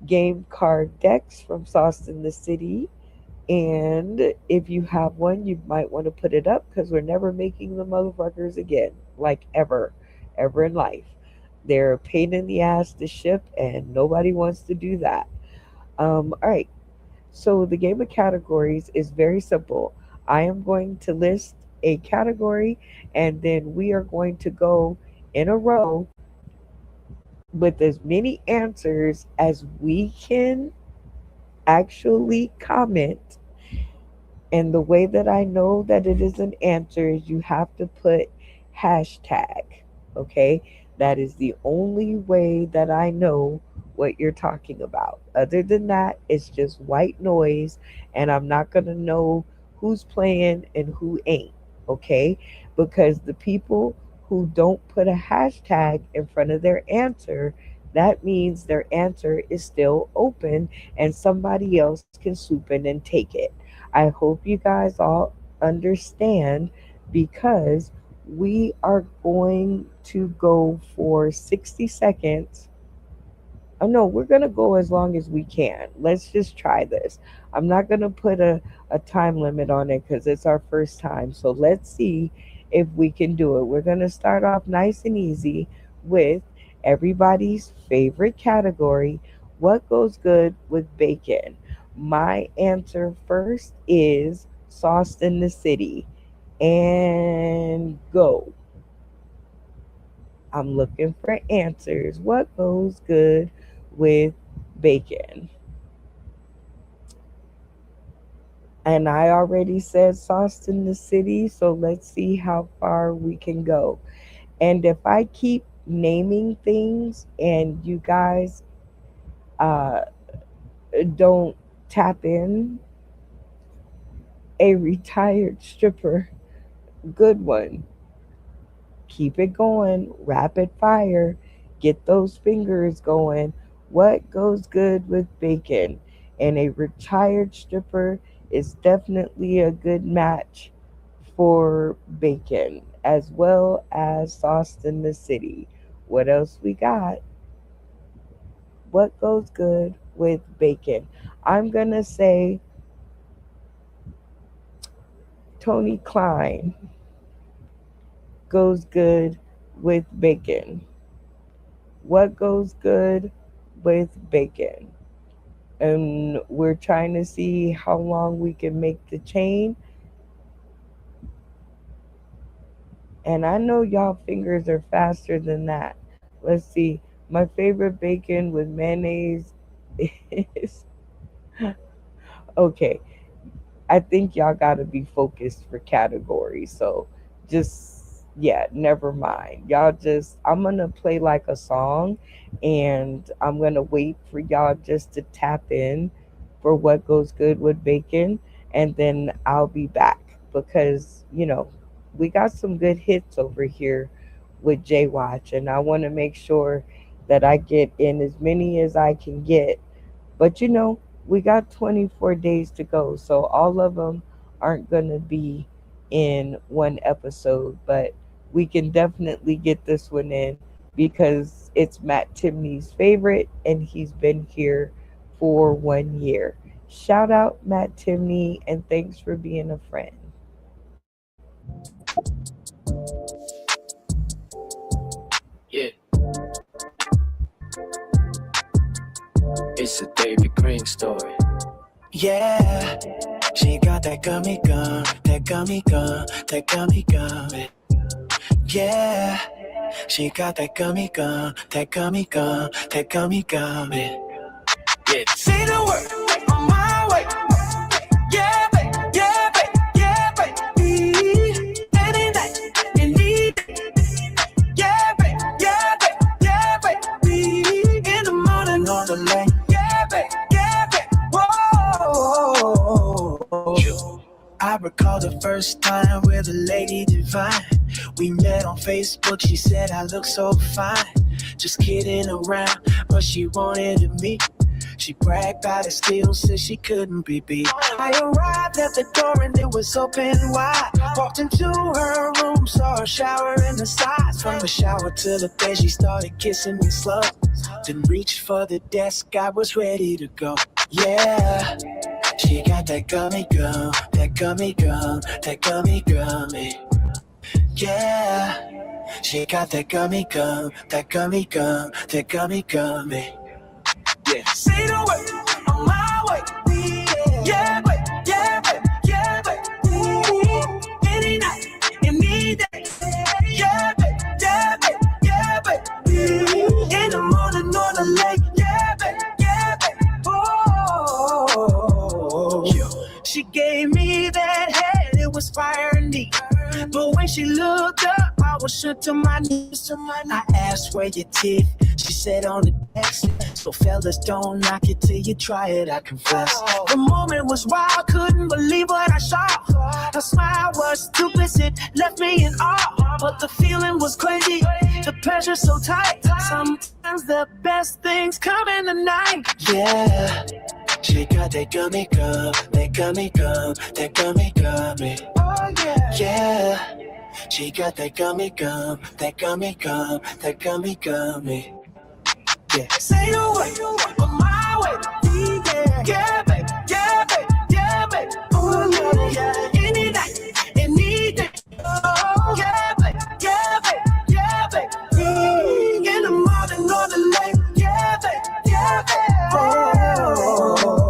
game card decks from Sauce in the City. And if you have one, you might want to put it up because we're never making the motherfuckers again, like ever in life. They're a pain in the ass to ship, and nobody wants to do that. All right. So the game of categories is very simple. I am going to list a category, and then we are going to go in a row with as many answers as we can actually comment. And the way that I know that it is an answer is you have to put hashtag. Okay? That is the only way that I know what you're talking about. Other than that, it's just white noise, and I'm not going to know who's playing and who ain't. Okay? Because the people who don't put a hashtag in front of their answer, that means their answer is still open and somebody else can swoop in and take it. I hope you guys all understand because we are going to go for 60 seconds. Oh no, we're going to go as long as we can. Let's just try this. I'm not going to put a time limit on it because it's our first time. So let's see if we can do it. We're going to start off nice and easy with everybody's favorite category: what goes good with bacon? My answer first is Sauce in the City. And go. I'm looking for answers. What goes good with bacon? And I already said sauce in the city, so let's see how far we can go. And if I keep naming things and you guys uh, don't tap in, a retired stripper, good one. Keep it going, rapid fire, get those fingers going. What goes good with bacon? And a retired stripper is definitely a good match for bacon, as well as sauce in the city. What else we got? What goes good with bacon? I'm gonna say Tony Klein goes good with bacon. What goes good with bacon? And we're trying to see how long we can make the chain. And I know y'all fingers are faster than that. Let's see. My favorite bacon with mayonnaise is okay. I think y'all gotta be focused for categories. So just yeah, never mind. Y'all just I'm gonna play like a song and I'm gonna wait for y'all just to tap in for what goes good with bacon and then I'll be back because, we got some good hits over here with J Watch and I wanna make sure that I get in as many as I can get, but we got 24 days to go, so all of them aren't going to be in one episode, but we can definitely get this one in because it's Matt Timney's favorite and he's been here for 1 year. Shout out Matt Timney and thanks for being a friend. Yeah, it's a David Green story. Yeah, she got that gummy gum, that gummy gum, that gummy gum. Yeah, she got that gummy gum, that gummy gum, that gummy gum. Yeah, say the word on my way. Yeah, babe, yeah, babe, yeah, baby. Any night, any day. Yeah, babe, yeah, babe, yeah, baby. In the morning on the lane. Yeah, babe, yeah, babe. Whoa. I recall the first time with a lady divine. We met on Facebook, she said I look so fine. Just kidding around, but she wanted me. She bragged about it still, said she couldn't be beat. I arrived at the door and it was open wide. Walked into her room, saw her shower in the sides. From the shower to the bed, she started kissing me slow. Then reached for the desk, I was ready to go. Yeah, she got that gummy gum, that gummy gum, that gummy gummy. Yeah, she got that gummy gum, that gummy gum, that gummy gummy. Yeah, say the word on my way. Yeah, babe, yeah, babe, yeah, babe. Any night, any day. Yeah, babe, yeah, babe, yeah, babe. In the morning on the lake. Yeah, babe, yeah, babe. Oh, she gave me that head, it was fire indeed. But when she looked up, I was shook to my knees. I asked where your teeth, she said on the desk. So fellas, don't knock it till you try it, I confess. The moment was wild, couldn't believe what I saw. Her smile was too it left me in awe. But the feeling was crazy, the pressure so tight. Sometimes the best things come in the night. Yeah, she got that gummy gum, that gummy gum, that gummy gummy. Oh yeah, yeah. She got that gummy gum, that gummy gum, that gummy gummy. Yeah. Say the word on my way. Yeah, yeah, babe, yeah, babe, yeah, babe. Oh yeah, yeah. Any night, any day. Oh yeah, babe, yeah, babe, yeah, babe. In the morning or the late. Yeah, babe, yeah, babe. Oh.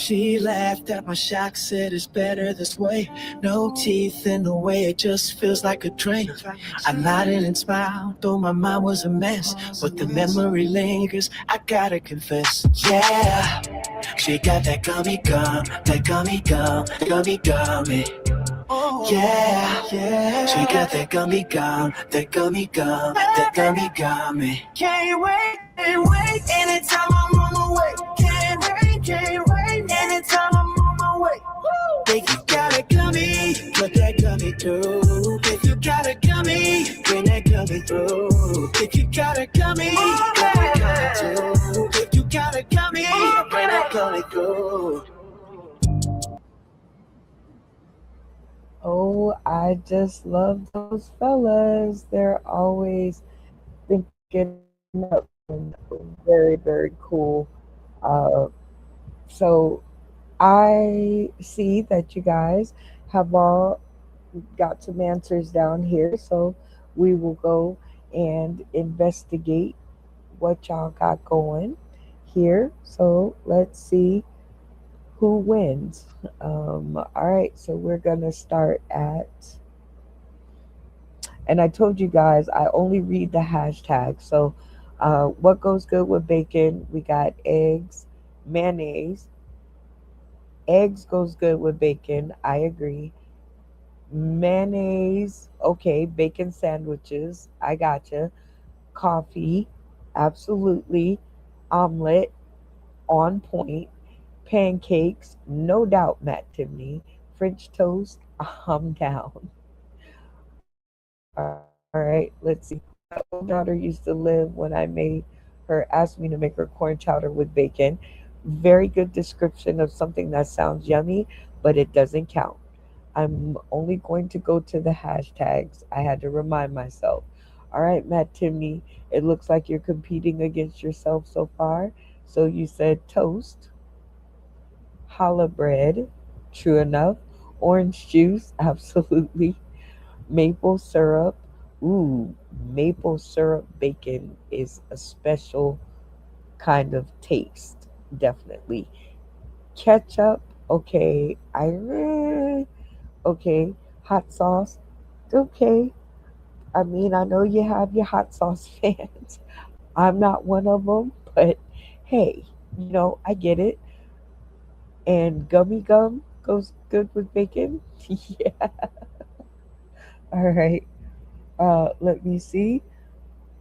She laughed at my shock, said it's better this way. No teeth in the way, it just feels like a train. I nodded and smiled, though my mind was a mess. But the memory lingers, I gotta confess. Yeah, she got that gummy gum, that gummy gum, gummy gummy. Yeah, yeah. She got that gummy gum, that gummy gum, that gummy gummy. Can't wait, can't wait. Anytime I'm on my way. Can't wait, can't wait. Anytime I'm on my way. If you got a gummy, put that gummy through. If you got a gummy, bring that gummy through. If you got a gummy, bring that gummy through. If you got a gummy, bring that gummy through. Oh, I just love those fellas. They're always thinking up very, very cool. Uh, so I see that you guys have all got some answers down here. So we will go and investigate what y'all got going here. So let's see who wins. All right, so we're gonna start at, and I told you guys I only read the hashtag. So, what goes good with bacon? We got eggs, mayonnaise. Eggs goes good with bacon. I agree. Mayonnaise, okay. Bacon sandwiches. I gotcha. Coffee, absolutely. Omelet, on point. Pancakes, no doubt, Matt Timney. French toast, I'm down. All right, let's see. My old daughter used to live when I made her ask me to make her corn chowder with bacon. Very good description of something that sounds yummy, but it doesn't count. I'm only going to go to the hashtags. I had to remind myself. All right, Matt Timney, it looks like you're competing against yourself so far. So you said toast, challah bread, true enough. Orange juice, absolutely. Maple syrup, ooh, maple syrup bacon is a special kind of taste, definitely. Ketchup, okay. Okay. Hot sauce, okay. I mean, I know you have your hot sauce fans. I'm not one of them, but hey, I get it. And gummy gum goes good with bacon. Yeah. All right. Let me see.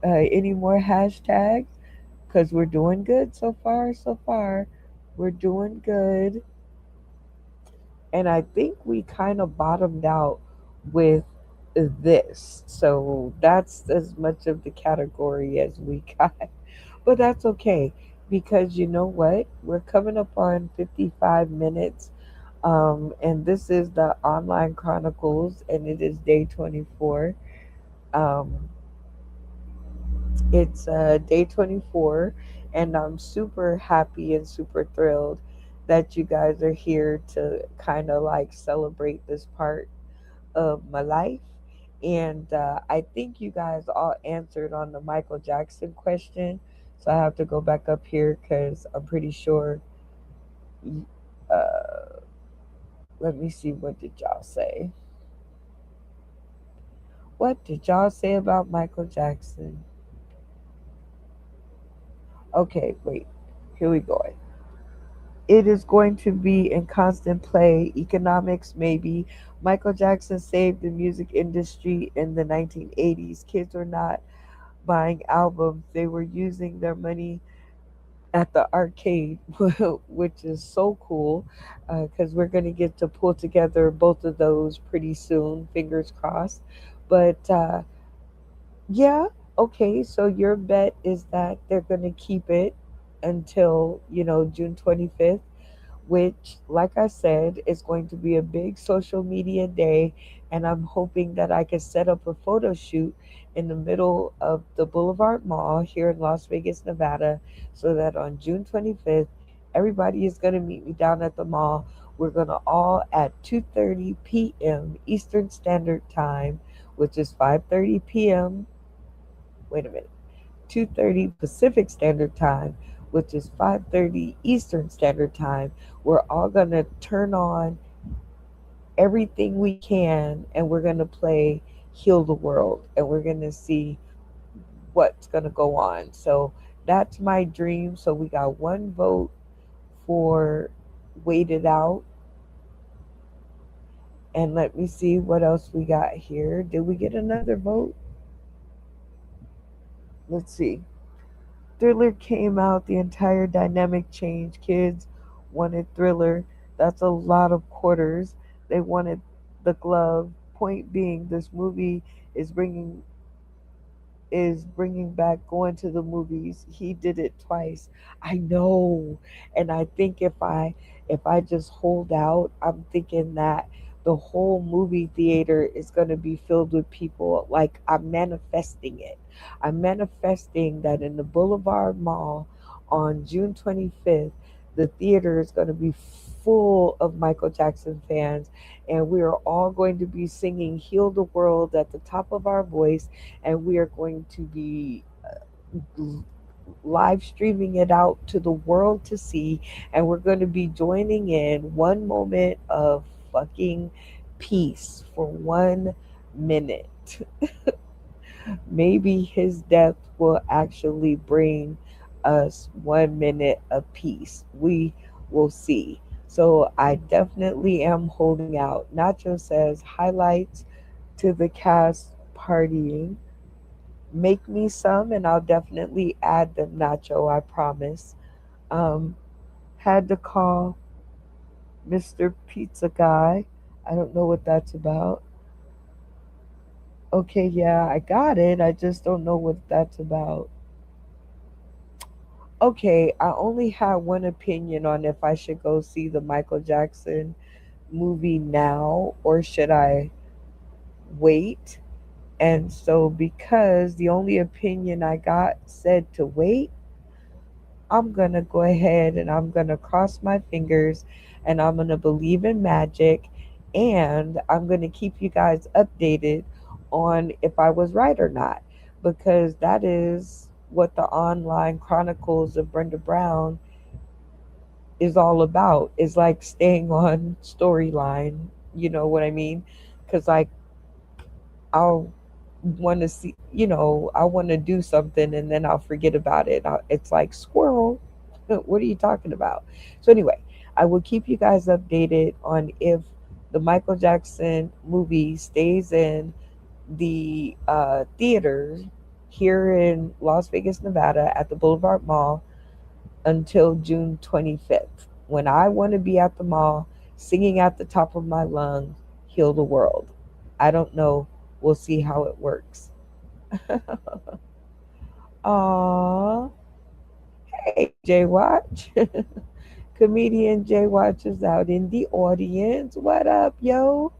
Any more hashtags? Because we're doing good so far. So far, we're doing good. And I think we kind of bottomed out with this. So that's as much of the category as we got. But that's okay because you know what? We're coming up on 55 minutes. And this is the Online Chronicles, and it is day 24. Um, it's day 24, and I'm super happy and super thrilled that you guys are here to kind of like celebrate this part of my life. And I think you guys all answered on the Michael Jackson question. So I have to go back up here because I'm pretty sure. Uh, Let me see, what did y'all say? What did y'all say about Michael Jackson? Okay, wait. Here we go. It is going to be in constant play. Economics, maybe. Michael Jackson saved the music industry in the 1980s. Kids were not buying albums, they were using their money at the arcade, which is so cool because we're going to get to pull together both of those pretty soon, fingers crossed. But yeah, okay, so your bet is that they're going to keep it until, June 25th, which, like I said, is going to be a big social media day. And I'm hoping that I can set up a photo shoot in the middle of the Boulevard Mall here in Las Vegas, Nevada, so that on June 25th, everybody is going to meet me down at the mall. We're going to all at 2:30 p.m. Eastern Standard Time, which is 5:30 p.m. Wait a minute. 2:30 Pacific Standard Time, which is 5:30 Eastern Standard Time. We're all going to turn on everything we can and we're going to play Heal the World and we're going to see what's going to go on. So that's my dream. So we got one vote for Wait It Out. And let me see what else we got here. Did we get another vote? Let's see. Thriller came out, the entire dynamic changed. Kids wanted Thriller. That's a lot of quarters. They wanted the glove. Point being, this movie is bringing back going to the movies. He did it twice. I know. And I think if I just hold out, I'm thinking that the whole movie theater is going to be filled with people. Like I'm manifesting it. I'm manifesting that in the Boulevard Mall on June 25th, the theater is going to be full of Michael Jackson fans and we are all going to be singing Heal the World at the top of our voice and we are going to be live streaming it out to the world to see. And we're going to be joining in one moment of fucking peace for 1 minute. Maybe his death will actually bring us 1 minute of peace. We will see. So I definitely am holding out. Nacho says highlights to the cast partying. Make me some and I'll definitely add them, Nacho, I promise. Um, had to call Mr. Pizza Guy. I don't know what that's about. Okay, yeah, I got it. I just don't know what that's about. Okay, I only have one opinion on if I should go see the Michael Jackson movie now or should I wait. And so, because the only opinion I got said to wait, I'm going to go ahead and I'm going to cross my fingers and I'm going to believe in magic and I'm going to keep you guys updated on if I was right or not because that is what the online chronicles of Brenda Brown is all about. Is like staying on storyline, you know what I mean? Cuz like I'll want to see, I want to do something and then I'll forget about it. It's like squirrel. What are you talking about? So, anyway, I will keep you guys updated on if the Michael Jackson movie stays in the theaters here in Las Vegas, Nevada at the Boulevard Mall until June 25th. When I want to be at the mall singing at the top of my lungs, Heal the World. I don't know. We'll see how it works. Aww. Hey, J Watch. Comedian J Watch is out in the audience. What up, yo?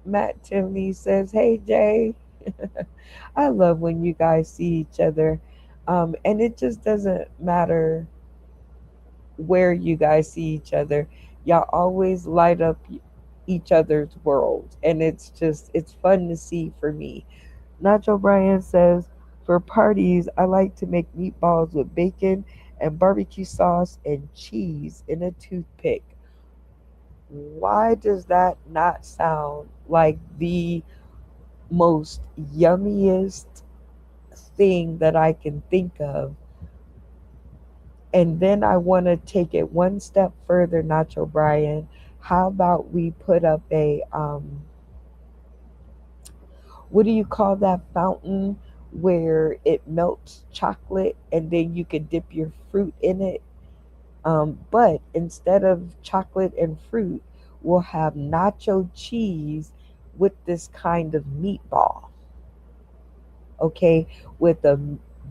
Matt Timney says, hey, Jay. I love when you guys see each other. And it just doesn't matter where you guys see each other. Y'all always light up each other's world. And it's fun to see for me. Nacho Brian says, for parties, I like to make meatballs with bacon and barbecue sauce and cheese in a toothpick. Why does that not sound like the most yummiest thing that I can think of? And then I want to take it one step further, Nacho Brian. How about we put up a what do you call that fountain where it melts chocolate and then you could dip your fruit in it? But instead of chocolate and fruit, we'll have nacho cheese with this kind of meatball, okay, with a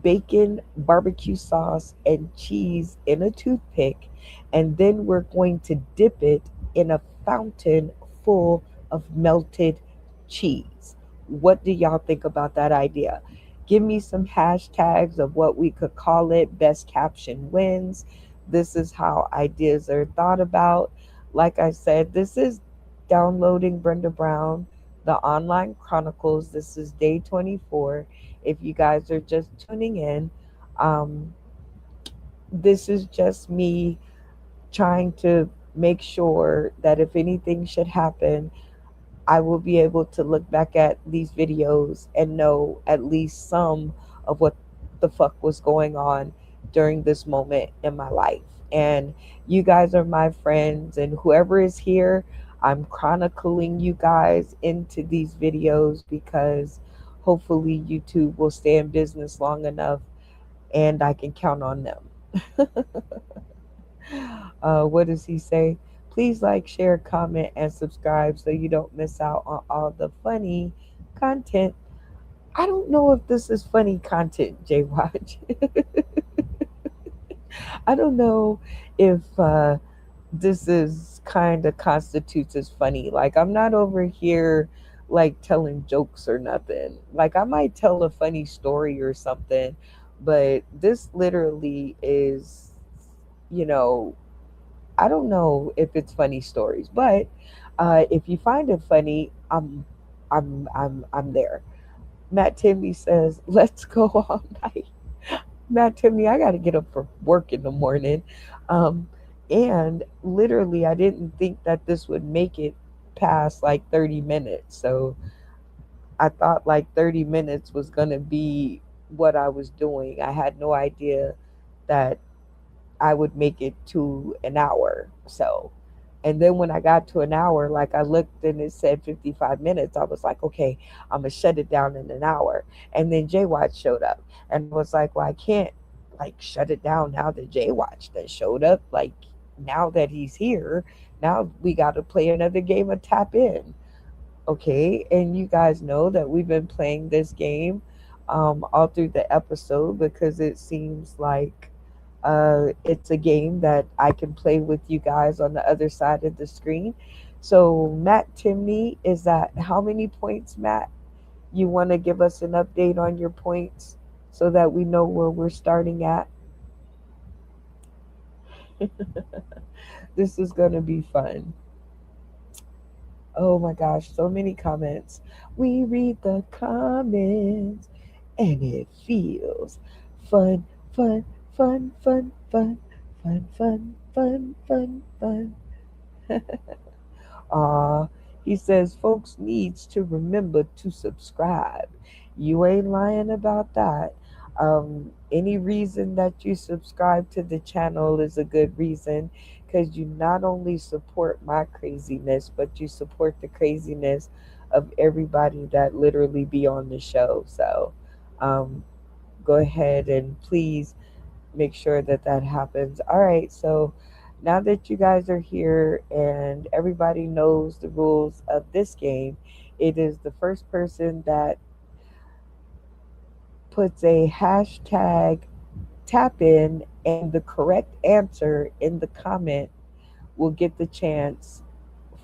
bacon, barbecue sauce, and cheese in a toothpick. And then we're going to dip it in a fountain full of melted cheese. What do y'all think about that idea? Give me some hashtags of what we could call it. Best caption wins. This is how ideas are thought about. Like I said, this is downloading Brenda Brown, the online chronicles. This is day 24. If you guys are just tuning in, um, this is just me trying to make sure that if anything should happen, I will be able to look back at these videos and know at least some of what the fuck was going on during this moment in my life. And you guys are my friends, and whoever is here, I'm chronicling you guys into these videos because hopefully YouTube will stay in business long enough and I can count on them. What does he say? Please like, share, comment, and subscribe so you don't miss out on all the funny content. I don't know if this is funny content, Jay Watch. I don't know if this is kind of constitutes as funny. Like, I'm not over here like telling jokes or nothing. Like, I might tell a funny story or something, but this literally is, you know, I don't know if it's funny stories, but if you find it funny, I'm there. Matt Timmy says, "Let's go all night." Matt Timmy, I got to get up for work in the morning, um, and literally, I didn't think that this would make it past like 30 minutes. So I thought like 30 minutes was gonna be what I was doing. I had no idea that I would make it to an hour. So, and then when I got to an hour, like I looked and it said 55 minutes, I was like, okay, I'm going to shut it down in an hour. And then Jay Watch showed up. And I was like, well, I can't like shut it down now that Jay Watch that showed up. Like now that he's here, now we got to play another game of tap in. Okay. And you guys know that we've been playing this game all through the episode because it seems like it's a game that I can play with you guys on the other side of the screen. So, Matt Timney, is that how many points, Matt? You want to give us an update on your points so that we know where we're starting at? This is going to be fun. Oh my gosh, so many comments. We read the comments and it feels fun, fun, fun, fun, fun, fun, fun, fun, fun, fun. Uh, he says folks needs to remember to subscribe. You ain't lying about that. Any reason that you subscribe to the channel is a good reason because you not only support my craziness, but you support the craziness of everybody that literally be on the show. So um, go ahead and please make sure that that happens. All right, so now that you guys are here and everybody knows the rules of this game, it is the first person that puts a hashtag tap in and the correct answer in the comment will get the chance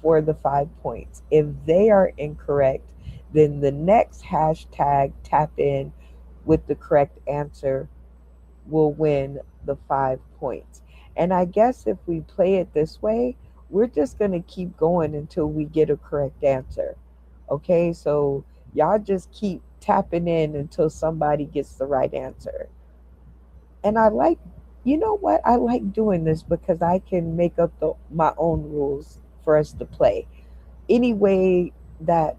for the 5 points. If they are incorrect, then the next hashtag tap in with the correct answer will win the 5 points. And I guess if we play it this way, we're just going to keep going until we get a correct answer. Okay, so y'all just keep tapping in until somebody gets the right answer. And I like, you know what? I like doing this because I can make up my own rules for us to play any way that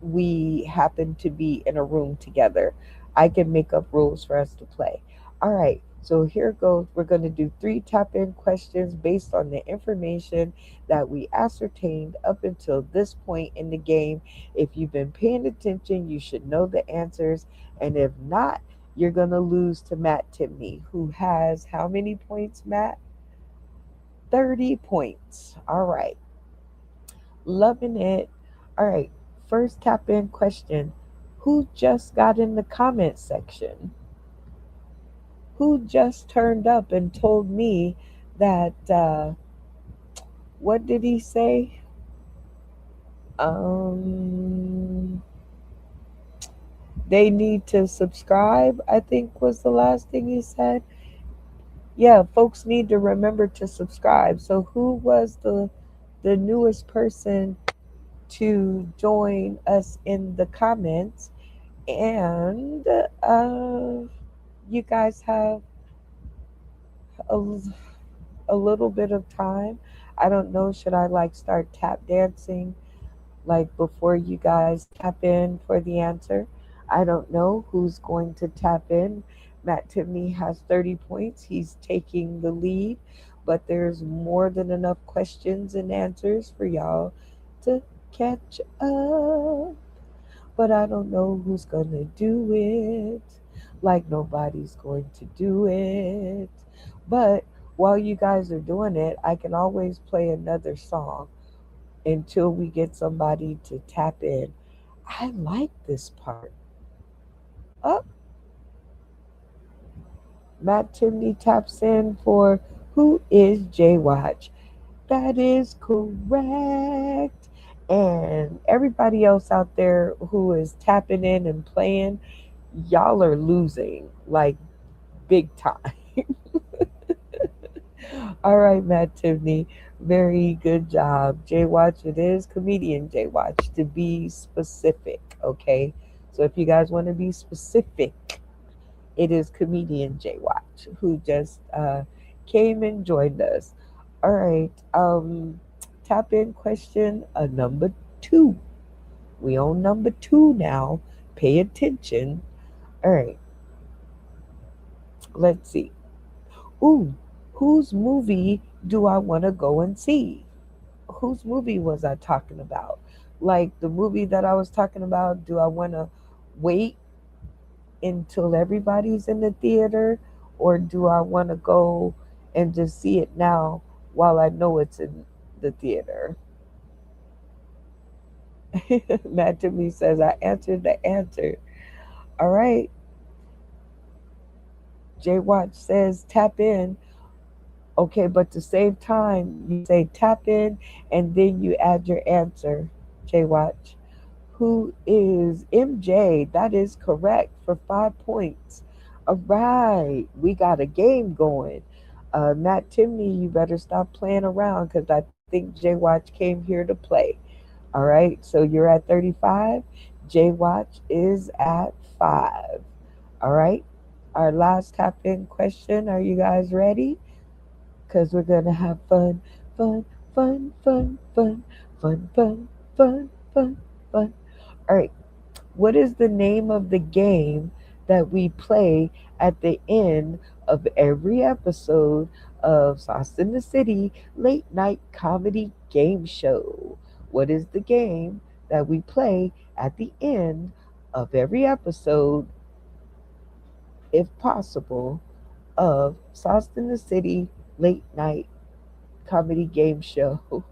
we happen to be in a room together, I can make up rules for us to play. All right, so here goes. We're going to do 3 tap in questions based on the information that we ascertained up until this point in the game. If you've been paying attention, you should know the answers. And if not, you're going to lose to Matt Timney, who has how many points, Matt? 30 points. All right. Loving it. All right. First tap in question. Who just got in the comment section? Who just turned up and told me that, what did he say? Um, they need to subscribe, I think was the last thing he said. Yeah, folks need to remember to subscribe. So who was the newest person to join us in the comments? And you guys have a, a little bit of time. I don't know, should I like start tap dancing like before you guys tap in for the answer? I don't know who's going to tap in. Matt Tierney has 30 points. He's taking the lead, but there's more than enough questions and answers for y'all to catch up. But I don't know who's going to do it. Like nobody's going to do it. But while you guys are doing it, I can always play another song until we get somebody to tap in. I like this part. Up, Matt Timney taps in for Who is J Watch? That is correct. And everybody else out there who is tapping in and playing, y'all are losing like big time. All right, Matt Tierney, very good job. J Watch, it is comedian J Watch to be specific, okay? So if you guys want to be specific, it is comedian J Watch who just came and joined us. All right, tap in question number two. We on number two now. Pay attention. All right, let's see. Ooh, whose movie do I want to go and see? Whose movie was I talking about? Like the movie that I was talking about, do I want to wait until everybody's in the theater, or do I want to go and just see it now while I know it's in the theater? Matt to me says I answered the answer. All right. Jay Watch says tap in. Okay, but to save time, you say tap in and then you add your answer. Jay Watch. Who is MJ? That is correct for 5 points. All right, we got a game going. Matt Timney, you better stop playing around because I think Jay Watch came here to play. All right, so you're at 35. Jay Watch is at 5. All right, our last tap in question. Are you guys ready? Because we're going to have fun, fun, fun, fun, fun, fun, fun, fun, fun, fun. All right. What is the name of the game that we play at the end of every episode of Sauce in the City Late Night Comedy Game Show? What is the game that we play at the end of every episode, if possible, of Sauce in the City Late Night Comedy Game Show?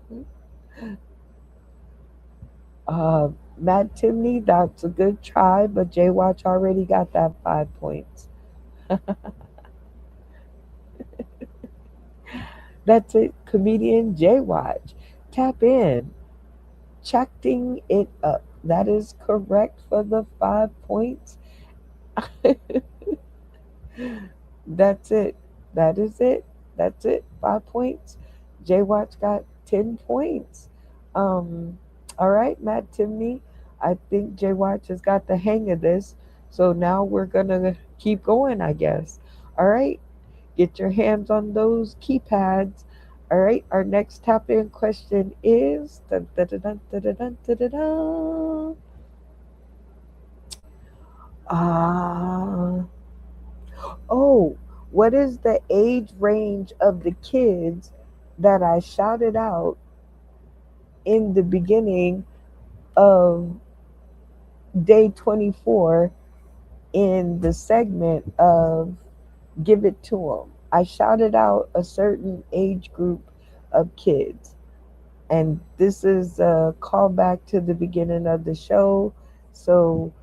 Uh, Matt Timney, that's a good try, but Jay Watch already got that 5 points. That's it, comedian Jay Watch. Tap in, chatting it up. That is correct for the 5 points. That's it. That is it. That's it. 5 points. Jay Watch got 10 points. Um, all right, Matt Timney. I think Jay Watch has got the hang of this. So now we're gonna keep going, I guess. All right. Get your hands on those keypads. All right. Our next tap in question is dun, dun, dun, dun, dun, dun, dun, dun, dun, dun. Uh, oh, what is the age range of the kids that I shouted out in the beginning of day 24 in the segment of Give It to Them? I shouted out a certain age group of kids. And this is a callback to the beginning of the show. So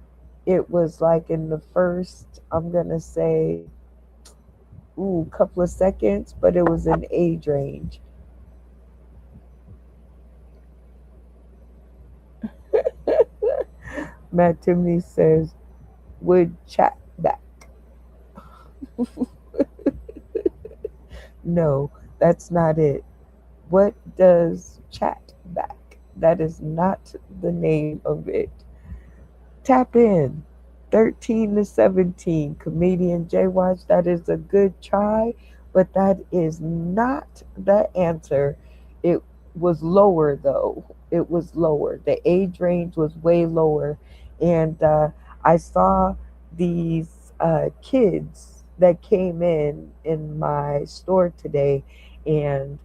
it was like in the first, I'm going to say, couple of seconds, but it was an age range. Matt Timney says, would chat back. No, that's not it. What does chat back? That is not the name of it. Tap in. 13 to 17. Comedian J Watch, that is a good try, but that is not the answer. It was lower though. It was lower. The age range was way lower, and I saw these kids that came in my store today, and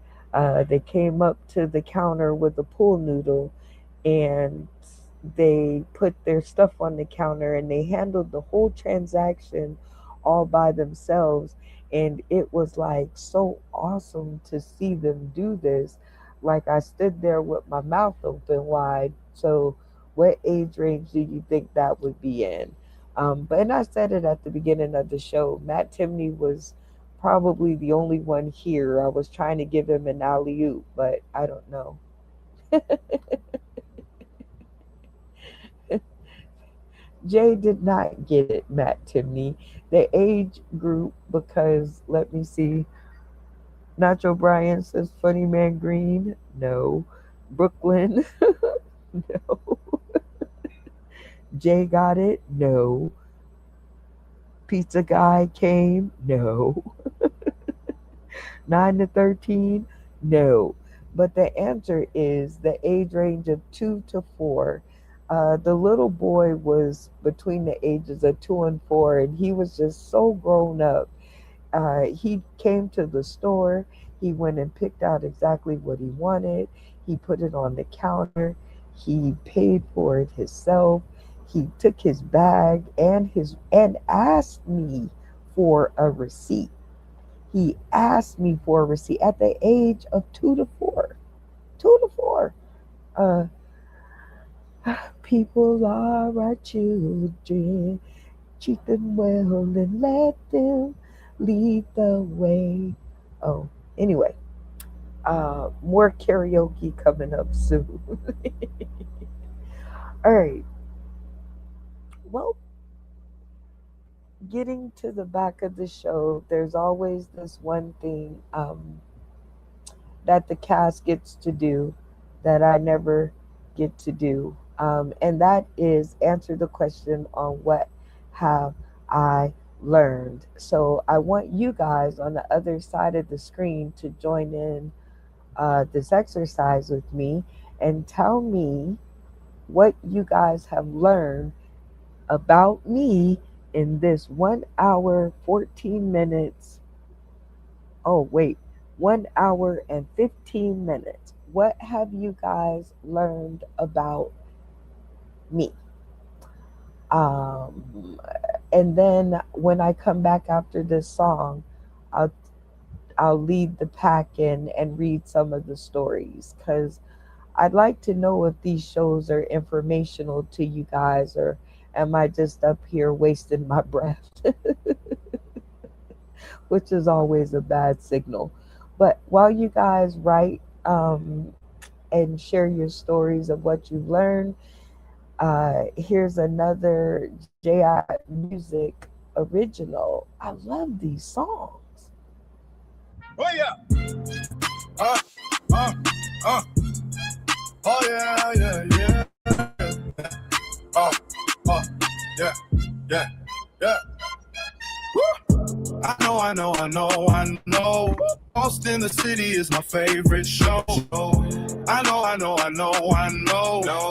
they came up to the counter with a pool noodle, and they put their stuff on the counter, and they handled the whole transaction all by themselves. And it was like so awesome to see them do this. Like, I stood there with my mouth open wide. So what age range do you think that would be in? But and I said it at the beginning of the show, Matt Timney was probably the only one here. I was trying to give him an alley oop, but I don't know. Jay did not get it, Matt Timney. The age group, because let me see. Nacho Bryan says Funny Man Green. No. Brooklyn. No. Jay got it. No. Pizza Guy came. No. 9 to 13. No. But the answer is the age range of 2 to 4. The little boy was between the ages of 2 and 4, and he was just so grown up. He came to the store. He went and picked out exactly what he wanted. He put it on the counter. He paid for it himself. He took his bag and asked me for a receipt. He asked me for a receipt at the age of 2 to 4. 2 to 4. Uh, People are our children. Treat them well and let them lead the way. Oh, anyway, more karaoke coming up soon. All right. Well, getting to the back of the show, there's always this one thing that the cast gets to do that I never get to do. And that is answer the question on what have I learned. So I want you guys on the other side of the screen to join in this exercise with me and tell me what you guys have learned about me in this 1 hour, 14 minutes. Oh, wait, 1 hour and 15 minutes. What have you guys learned about me? Um, and then when I come back after this song, I'll I'll lead the pack in and read some of the stories because I'd like to know if these shows are informational to you guys or am I just up here wasting my breath, which is always a bad signal. But while you guys write and share your stories of what you've learned, here's another J.I. Music original. I love these songs. Oh yeah. Uh, uh, uh. Oh yeah, yeah, yeah. Oh, oh, yeah, yeah, yeah. Woo! I know. Austin, the city is my favorite show. I know.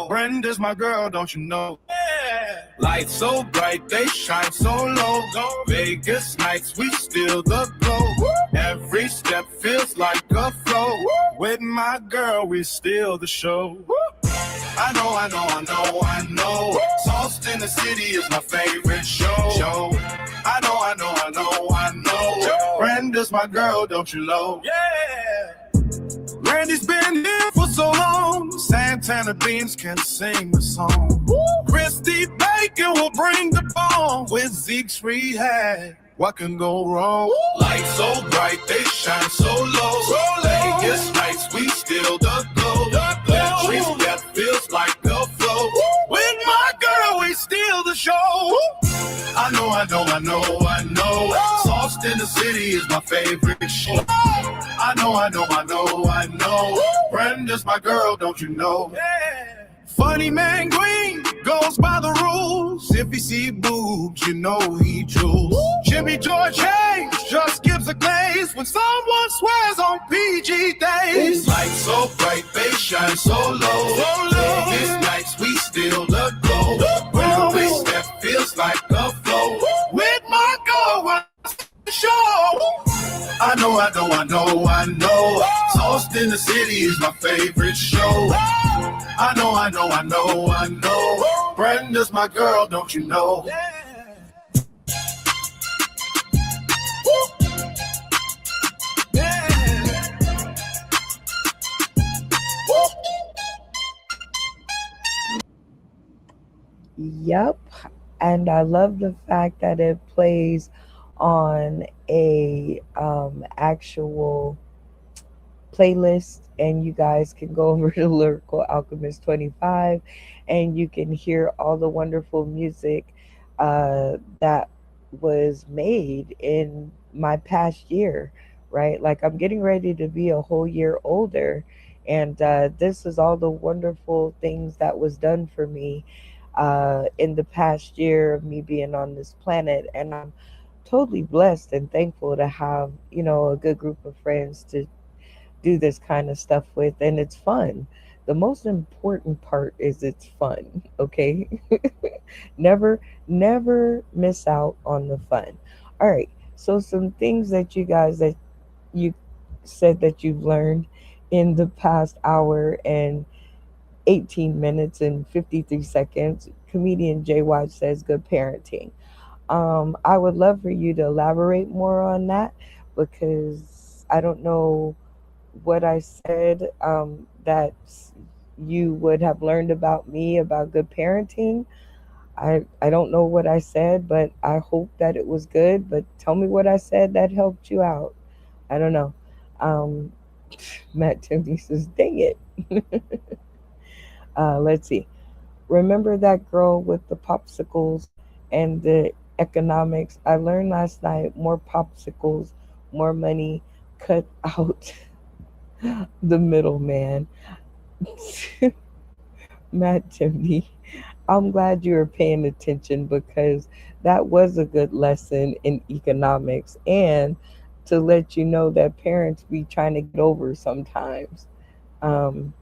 Brenda's my girl, don't you know? Yeah. Lights so bright, they shine so low. Vegas nights, we steal the glow. Woo! Every step feels like a flow. Woo! With my girl, we steal the show. Woo! I know. Sauce in the city is my favorite show. I know. Brenda's my girl, don't you know? Yeah. Randy's been here for so long. Santana Beans can sing the song. Woo! Christy Bacon will bring the bomb with Zeke's rehab. What can go wrong? Woo! Lights so bright, they shine so low. Vegas nights, we steal the glow. Every step feels like a flow. Woo! With my girl, we steal the show. Woo! I know. Sauce in the city is my favorite show. I know. Brenda's my girl, don't you know? Yeah. Funny Man Green, goes by the rules. If he see boobs, you know he choose. Jimmy George Hayes just gives a glaze when someone swears on PG days. Lights so bright, bass shine so low. His nights we still aglow. When the bass step feels like a flow. With my go show. I know. Toast in the City is my favorite show. I know. Brenda's my girl, don't you know? Yep. And I love the fact that it plays on a actual playlist, and you guys can go over to Lyrical Alchemist 25 and you can hear all the wonderful music that was made in my past year, right? Like, I'm getting ready to be a whole year older, and this is all the wonderful things that was done for me in the past year of me being on this planet. And I'm totally blessed and thankful to have, a good group of friends to do this kind of stuff with, and it's fun. The most important part is it's fun, okay? never never miss out on the fun. All right. So some things that you said that you've learned in the past hour and 18 minutes and 53 seconds. Comedian Jay Watch says good parenting. I would love for you to elaborate more on that, because I don't know what I said that you would have learned about me about good parenting. I don't know what I said, but I hope that it was good. But tell me what I said that helped you out. I don't know. Um, Matt Timothy says, dang it. Let's see. Remember that girl with the popsicles and the economics? I learned last night, more popsicles, more money, cut out the middleman. Matt Chimney, I'm glad you were paying attention, because that was a good lesson in economics, and to let you know that parents be trying to get over sometimes. Um,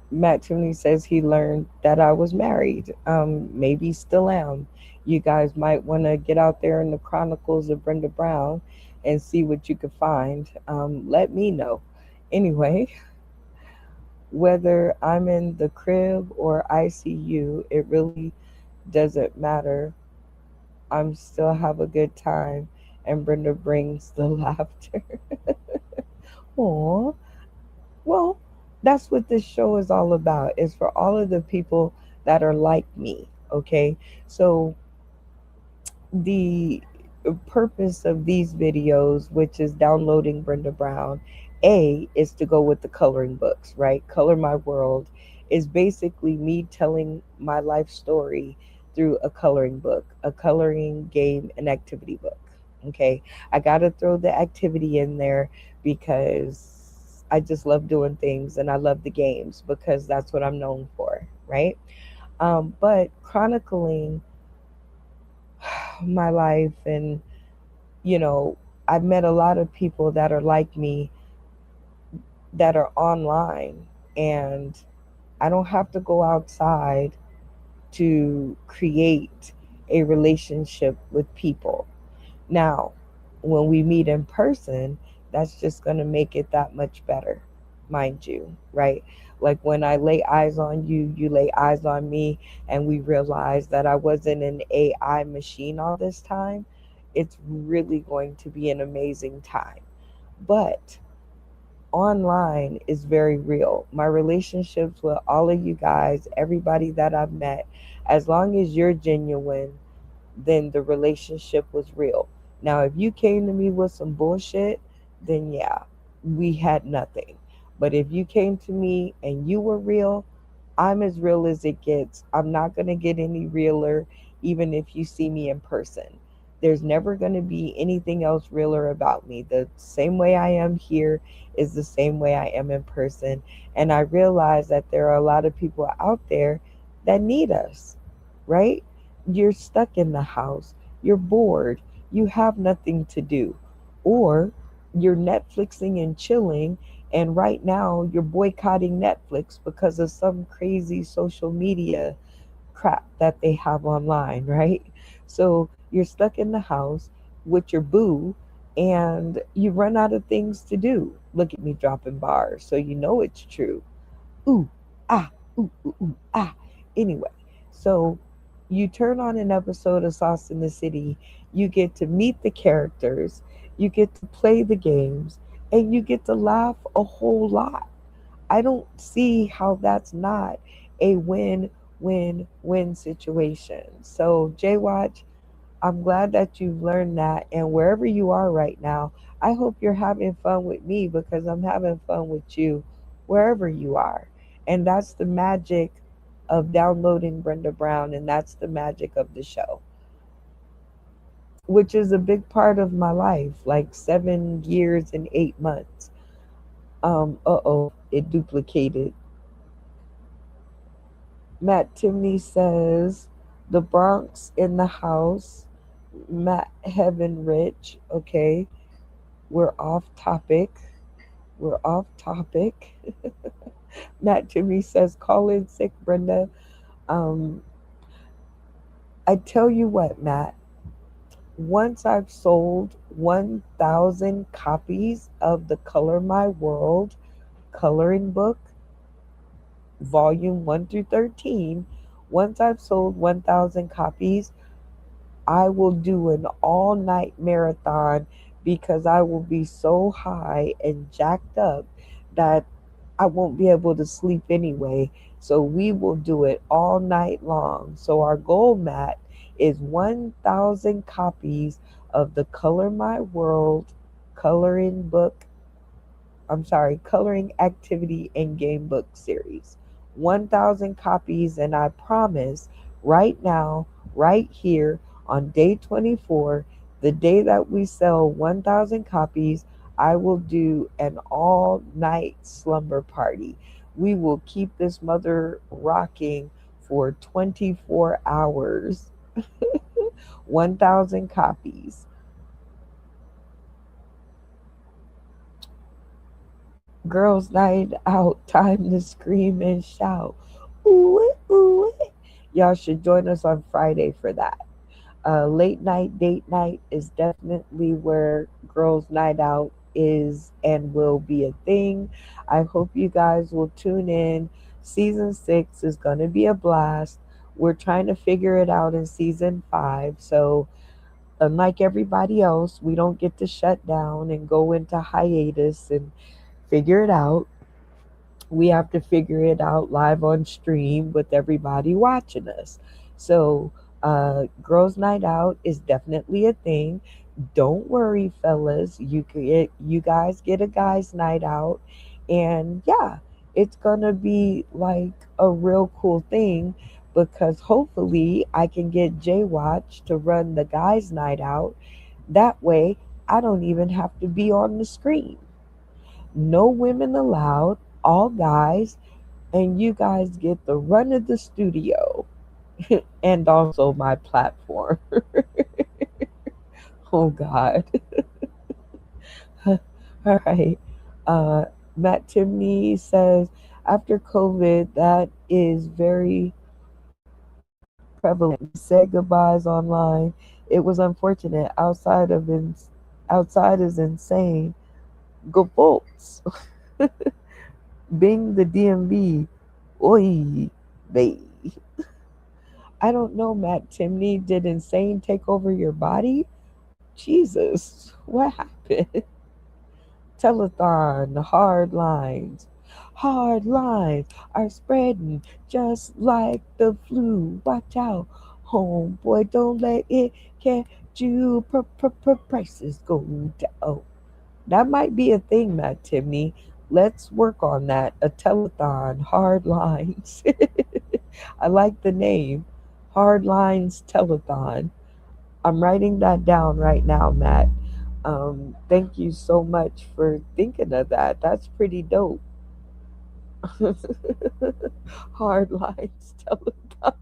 Matt Tierney says he learned that I was married. Maybe still am. You guys might want to get out there in the Chronicles of Brenda Brown and see what you could find. Let me know. Anyway, whether I'm in the crib or ICU, it really doesn't matter. I'm still have a good time, and Brenda brings the laughter. Aw. Well, that's what this show is all about. Is for all of the people that are like me. Okay, so the purpose of these videos, which is downloading Brenda Brown, is to go with the coloring books, right? Color My World is basically me telling my life story through a coloring book, a coloring game, and activity book. Okay, I got to throw the activity in there because I just love doing things, and I love the games because that's what I'm known for, right? But chronicling my life, and you know I've met a lot of people that are like me, that are online, and I don't have to go outside to create a relationship with people. Now, when we meet in person, that's just going to make it that much better, mind you, right? Like when I lay eyes on you, you lay eyes on me, and we realize that I wasn't an AI machine all this time, it's really going to be an amazing time. But online is very real. My relationships with all of you guys, everybody that I've met, as long as you're genuine, then the relationship was real. Now, if you came to me with some bullshit, then yeah, we had nothing. But if you came to me and you were real, I'm as real as it gets. I'm not going to get any realer, even if you see me in person. There's never going to be anything else realer about me. The same way I am here is the same way I am in person. And I realize that there are a lot of people out there that need us. right? You're stuck in the house, you're bored, you have nothing to do, or you're Netflixing and chilling, and right now you're boycotting Netflix because of some crazy social media crap that they have online, right? So you're stuck in the house with your boo and you run out of things to do. Look at me dropping bars, so you know it's true. Ooh, ah, ah. Anyway, so you turn on an episode of Sauce in the City, you get to meet the characters, you get to play the games, and you get to laugh a whole lot. I don't see how that's not a win situation. So, Jay Watch, I'm glad that you've learned that. And wherever you are right now, I hope you're having fun with me because I'm having fun with you wherever you are. And that's the magic of downloading Brenda Brown, and that's the magic of the show, which is a big part of my life, like 7 years and 8 months. It duplicated. Matt Timney says, the Bronx in the house. Matt Heaven Rich. Okay, we're off topic. We're off topic. Matt Timney says, call in sick, Brenda. Um, I tell you what, Matt, once I've sold 1,000 copies of the Color My World coloring book, volume 1 through 13, once I've sold 1,000 copies, I will do an all night marathon because I will be so high and jacked up that I won't be able to sleep anyway. So we will do it all night long. So our goal, Matt, is 1,000 copies of the Color My World coloring book coloring activity and game book series. 1,000 copies, and I promise right now, right here on day 24, the day that we sell 1,000 copies, I will do an all night slumber party. We will keep this mother rocking for 24 hours. 1,000 copies. Girls' night out, time to scream and shout. Ooh, ooh. Y'all should join us on Friday for that. Late night, date night is definitely where girls' night out is and will be a thing. I hope you guys will tune in. Season 6 is going to be a blast. We're trying to figure it out in season 5. So, unlike everybody else, we don't get to shut down and go into hiatus and figure it out. We have to figure it out live on stream with everybody watching us. So, girls' night out is definitely a thing. Don't worry, fellas. You guys get a guys' night out, and yeah, it's gonna be like a real cool thing because hopefully I can get J Watch to run the guys' night out. That way, I don't even have to be on the screen. No women allowed, all guys, and you guys get the run of the studio and also my platform. Oh God. All right. Uh, Matt Timney says after COVID, that is very prevalent. We said goodbyes online. It was unfortunate. Outside is insane. Go bolts. Bing the DMV. Oi, babe. I don't know, Matt Timney. Did insane take over your body? Jesus, what happened? Telethon, hard lines. Hard lines are spreading just like the flu. Watch out, homeboy, don't let it catch you. Prices go down. Oh, that might be a thing, Matt Timney. Let's work on that. A telethon, hard lines. I like the name. Hard lines telethon. I'm writing that down right now, Matt. Thank you so much for thinking of that. That's pretty dope. Hard lines telethon.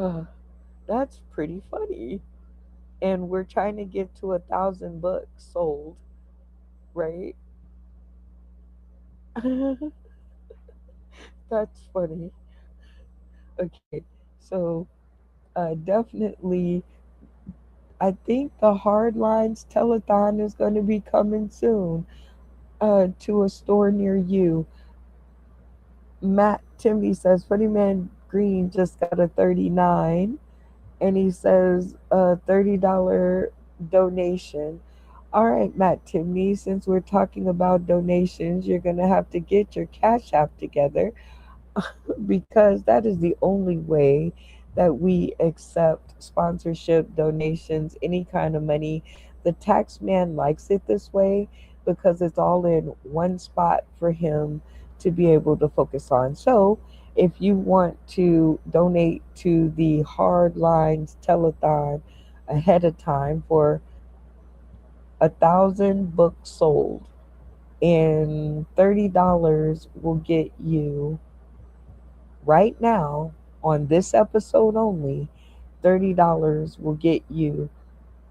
Uh, that's pretty funny. And we're trying to get to 1,000 books sold, right? That's funny. Okay, so definitely, I think the Hardlines Telethon is going to be coming soon to a store near you. Matt Timmy says Funny Man Green just got a 39, and he says a $30 donation. All right, Matt Timmy, since we're talking about donations, you're going to have to get your Cash App together because that is the only way that we accept sponsorship, donations, any kind of money. The tax man likes it this way because it's all in one spot for him to be able to focus on. So, if you want to donate to the Hard Lines Telethon ahead of time for 1,000 books sold, and $30 will get you right now on this episode only, $30 will get you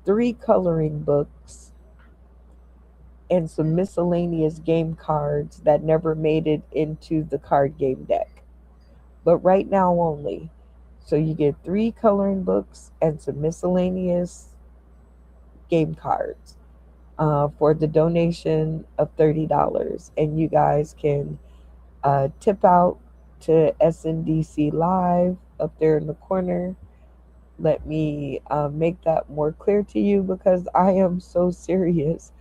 three coloring books and some miscellaneous game cards that never made it into the card game deck. But right now only. So you get three coloring books and some miscellaneous game cards for the donation of $30. And you guys can tip out to SNDC Live up there in the corner. Let me make that more clear to you because I am so serious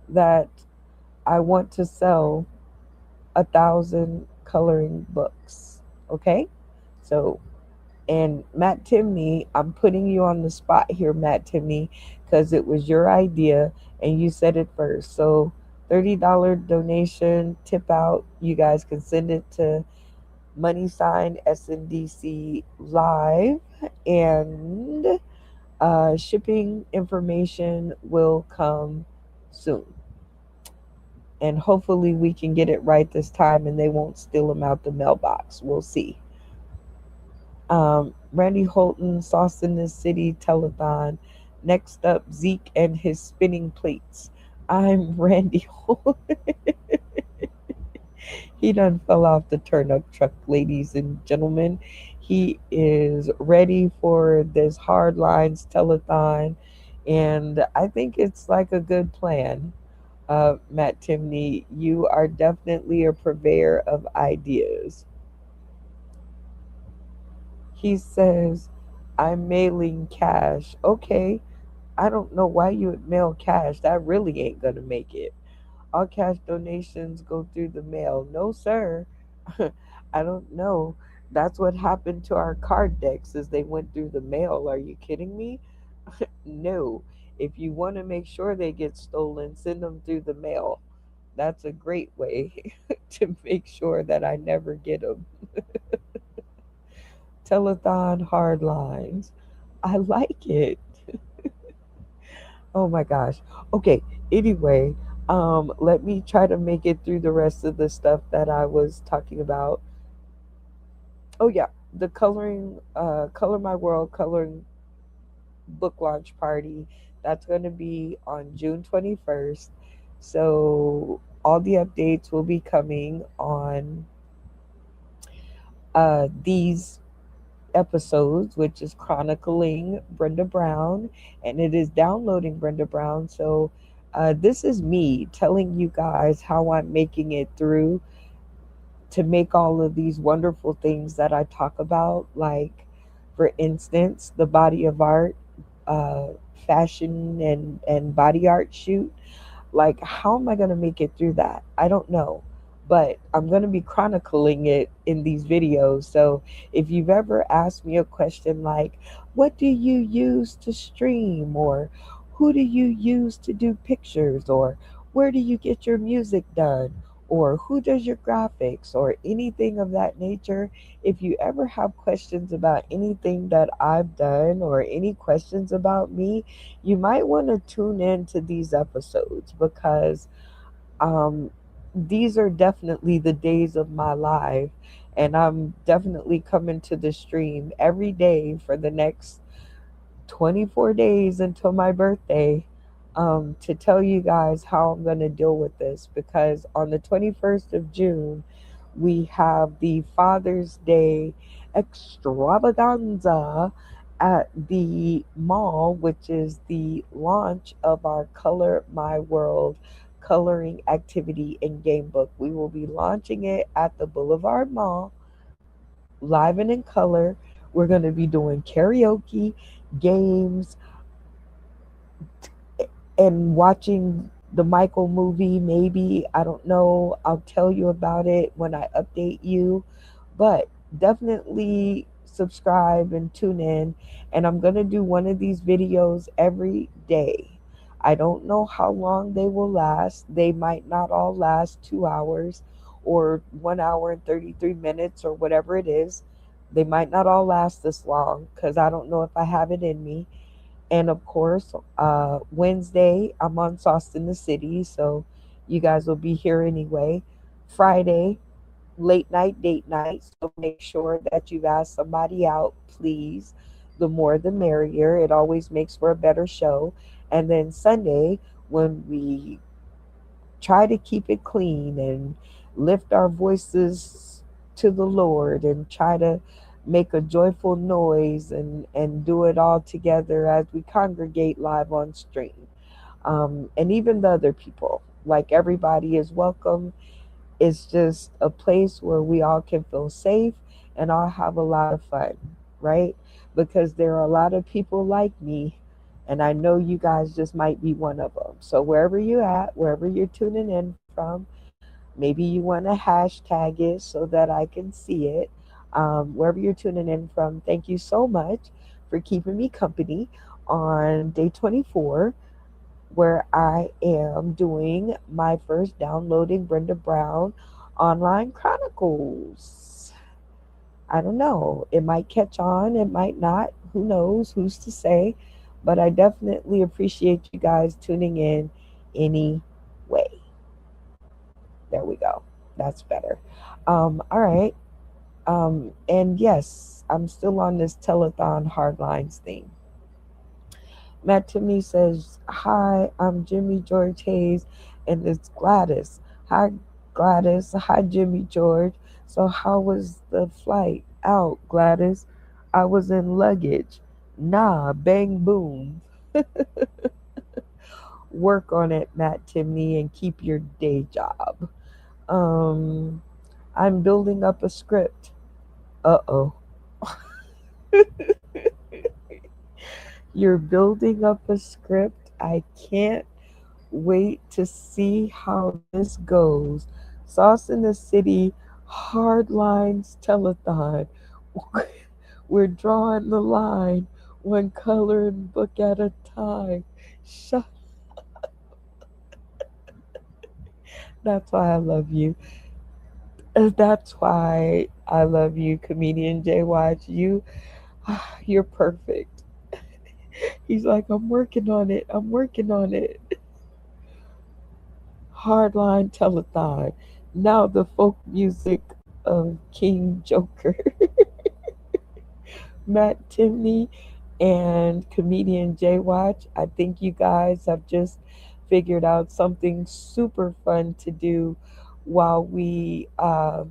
that I want to sell 1,000 coloring books. Okay? So, and Matt Timney, I'm putting you on the spot here, Matt Timney, because it was your idea and you said it first. So, $30 donation tip out. You guys can send it to money sign SNDC Live, and shipping information will come soon. And hopefully we can get it right this time and they won't steal them out the mailbox. We'll see. Randy Holton, Sauce in the City Telethon. Next up, Zeke and his spinning plates. I'm Randy Holton. He done fell off the turnip truck, ladies and gentlemen. He is ready for this Hard Lines Telethon, and I think it's like a good plan. Matt Timney, you are definitely a purveyor of ideas. He says, I'm mailing cash. Okay, I don't know why you would mail cash. That really ain't gonna make it. All cash donations go through the mail. No, sir. I don't know. That's what happened to our card decks as they went through the mail. Are you kidding me? No. If you want to make sure they get stolen, send them through the mail. That's a great way to make sure that I never get them. Telethon hard lines. I like it. Oh my gosh. Okay. Anyway, let me try to make it through the rest of the stuff that I was talking about. Oh yeah, the coloring, Color My World coloring book launch party. That's going to be on June 21st. So all the updates will be coming on these episodes, which is chronicling Brenda Brown, and it is downloading Brenda Brown. So this is me telling you guys how I'm making it through to make all of these wonderful things that I talk about, like, for instance, the body of art, uh, fashion, and body art shoot. Like, how am I going to make it through that? I don't know. But I'm going to be chronicling it in these videos. So if you've ever asked me a question like, what do you use to stream? Or who do you use to do pictures? Or where do you get your music done? Or who does your graphics? Or anything of that nature. If you ever have questions about anything that I've done or any questions about me, you might want to tune in to these episodes because um, these are definitely the days of my life. And I'm definitely coming to the stream every day for the next 24 days until my birthday, to tell you guys how I'm going to deal with this, because on the 21st of June, we have the Father's Day extravaganza at the mall, which is the launch of our Color My World coloring activity and game book. We will be launching it at the Boulevard Mall, live and in color. We're going to be doing karaoke, games, and watching the Michael movie, maybe. I don't know. I'll tell you about it when I update you. But definitely subscribe and tune in. And I'm going to do one of these videos every day. I don't know how long they will last. They might not all last 2 hours or 1 hour and 33 minutes or whatever it is. They might not all last this long because I don't know if I have it in me. And of course, Wednesday, I'm on Sauce in the City, so you guys will be here anyway. Friday, late night, date night, so make sure that you've asked somebody out, please. The more the merrier. It always makes for a better show. And then Sunday, when we try to keep it clean and lift our voices to the Lord and try to make a joyful noise and do it all together as we congregate live on stream. And even the other people, like everybody is welcome. It's just a place where we all can feel safe and all have a lot of fun, right? Because there are a lot of people like me, and I know you guys just might be one of them. So wherever you're at, wherever you're tuning in from, maybe you want to hashtag it so that I can see it. Wherever you're tuning in from, thank you so much for keeping me company on day 24, where I am doing my first downloading Brenda Brown online chronicles. I don't know. It might catch on, it might not. Who knows? Who's to say? But I definitely appreciate you guys tuning in anyway. There we go. That's better. All right. And yes, I'm still on this telethon hardlines thing. Matt Timney says, "Hi, I'm Jimmy George Hayes, and it's Gladys. Hi, Gladys. Hi, Jimmy George. So, how was the flight out, Gladys? I was in luggage. Nah, bang, boom. Work on it, Matt Timney, and keep your day job. Um, I'm building up a script. Uh oh. You're building up a script. I can't wait to see how this goes. Sauce in the City, Hardlines Telethon. We're drawing the line, one color and book at a time. Shut. That's why I love you. That's why I love you, comedian Jay Watch. You're perfect. He's like, I'm working on it. I'm working on it. Hardline Telethon. Now the folk music of King Joker. Matt Timney and comedian Jay Watch. I think you guys have just figured out something super fun to do while we go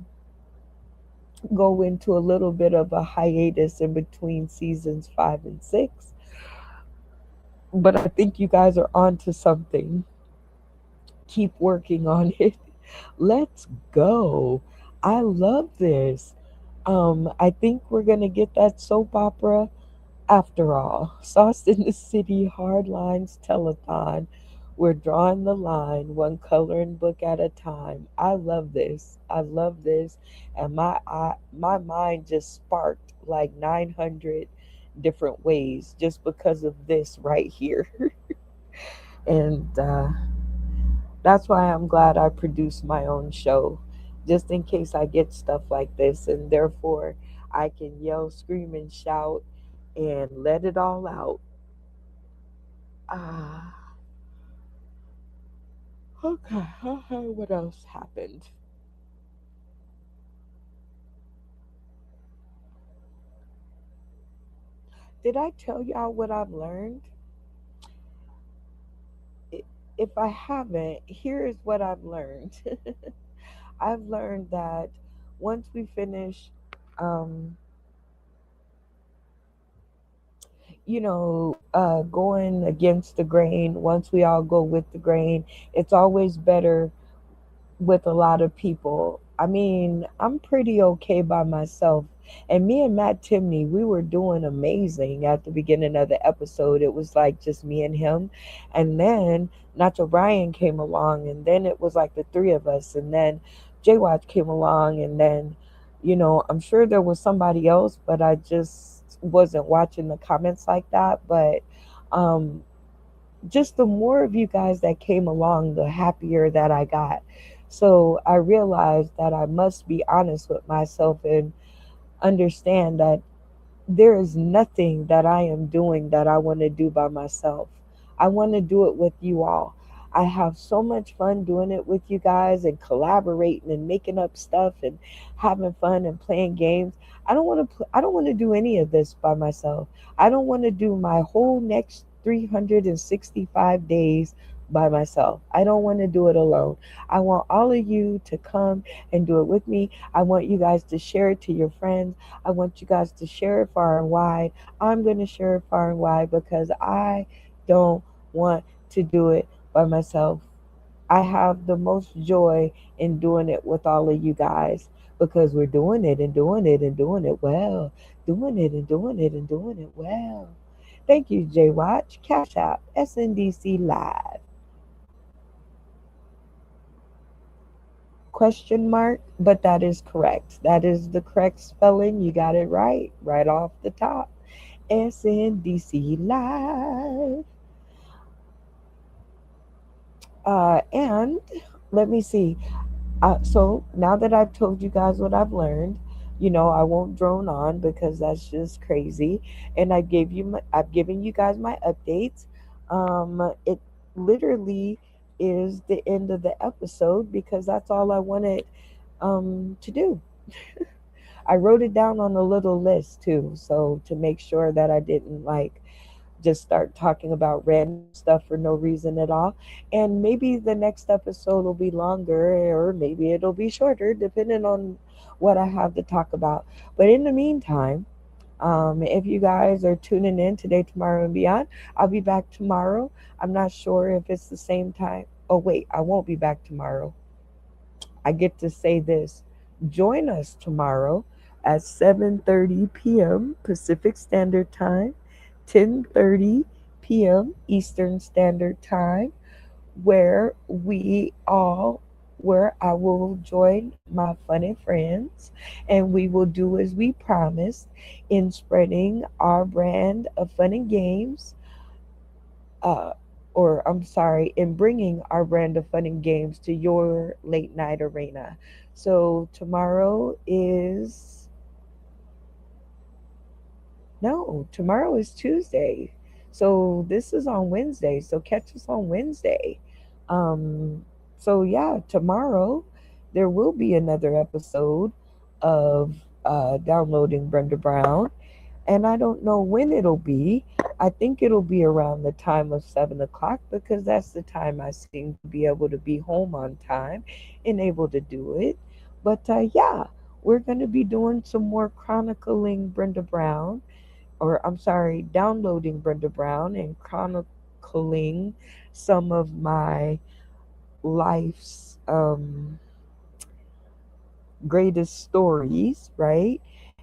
into a little bit of a hiatus in between seasons 5 and 6. But I think you guys are onto something. Keep working on it. Let's go. I love this. I think we're gonna get that soap opera after all. Sauce in the City Hardlines Telethon. We're drawing the line, one coloring book at a time. I love this. I love this, and my mind just sparked like 900 different ways just because of this right here. And that's why I'm glad I produce my own show, just in case I get stuff like this, and therefore I can yell, scream, and shout and let it all out. Ah, okay. Okay, what else happened? did I tell y'all what I've learned? I- If I haven't, here is what I've learned. I've learned that once we finish, um, going against the grain, once we all go with the grain, it's always better with a lot of people. I mean, I'm pretty okay by myself. And me and Matt Timney, we were doing amazing at the beginning of the episode. It was like just me and him. And then Nacho Brian came along, and then it was like the three of us. And then Jay Watch came along, and then, I'm sure there was somebody else, but I just wasn't watching the comments like that. But um, just the more of you guys that came along, the happier that I got. So I realized that I must be honest with myself and understand that there is nothing that I am doing that I want to do by myself. I want to do it with you all. I have so much fun doing it with you guys and collaborating and making up stuff and having fun and playing games. I don't want to do any of this by myself. I don't want to do my whole next 365 days by myself. I don't want to do it alone. I want all of you to come and do it with me. I want you guys to share it to your friends. I want you guys to share it far and wide. I'm going to share it far and wide because I don't want to do it by myself. I have the most joy in doing it with all of you guys because we're doing it and doing it and doing it well. Doing it and doing it and doing it well. Thank you, J Watch. Cash App, SNDC Live. Question mark, but that is correct. That is the correct spelling. You got it right off the top. SNDC Live. And let me see. So now that I've told you guys what I've learned, I won't drone on because that's just crazy. And I've given you guys my updates. It literally is the end of the episode because that's all I wanted to do. I wrote it down on a little list too, so to make sure that I didn't like just start talking about random stuff for no reason at all. And maybe the next episode will be longer or maybe it'll be shorter, depending on what I have to talk about. But in the meantime, if you guys are tuning in today, tomorrow, and beyond, I'll be back tomorrow. I'm not sure if it's the same time. Oh, wait, I won't be back tomorrow. I get to say this. Join us tomorrow at 7:30 p.m. Pacific Standard Time, 10:30 p.m. Eastern Standard Time, where we all where I will join my funny friends and we will do as we promised in spreading our brand of fun and games, uh, or I'm sorry, in bringing our brand of fun and games to your late night arena. So tomorrow is no, tomorrow is Tuesday. So this is on Wednesday. So catch us on Wednesday. Um, so yeah, tomorrow there will be another episode of downloading Brenda Brown, and I don't know when it'll be. I think it'll be around the time of 7 o'clock because that's the time I seem to be able to be home on time and able to do it. But yeah, we're going to be doing some more chronicling Brenda Brown, or I'm sorry, downloading Brenda Brown and chronicling some of my life's greatest stories, right?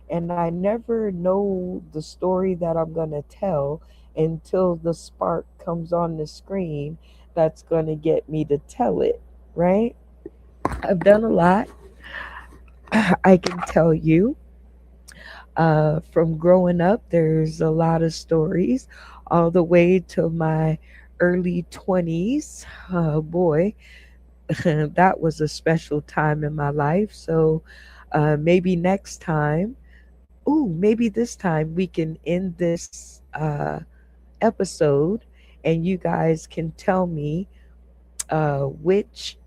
And I never know the story that I'm going to tell until the spark comes on the screen that's going to get me to tell it, right? I've done a lot. I can tell you from growing up, there's a lot of stories all the way to my early 20s. Boy, that was a special time in my life. So maybe next time, maybe this time we can end this episode and you guys can tell me which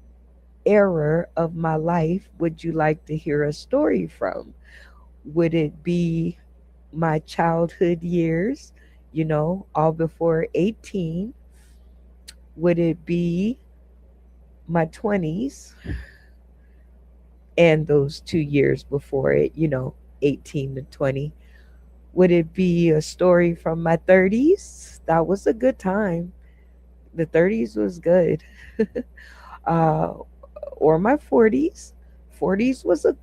era of my life would you like to hear a story from? Would it be my childhood years, all before 18? Would it be my 20s and those 2 years before it, 18 to 20? Would it be a story from my 30s? That was a good time. The 30s was good. uh, or my 40s. 40s was a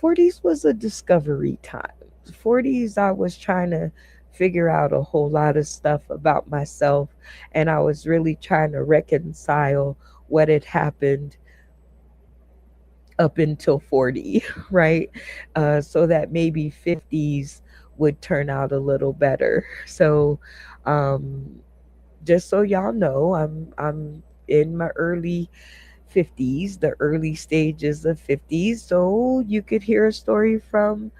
40s was a discovery time. 40s I was trying to figure out a whole lot of stuff about myself, and I was really trying to reconcile what had happened up until 40, right? So that maybe 50s would turn out a little better. So um just so y'all know, I'm in my early 50s, the early stages of 50s. So you could hear a story from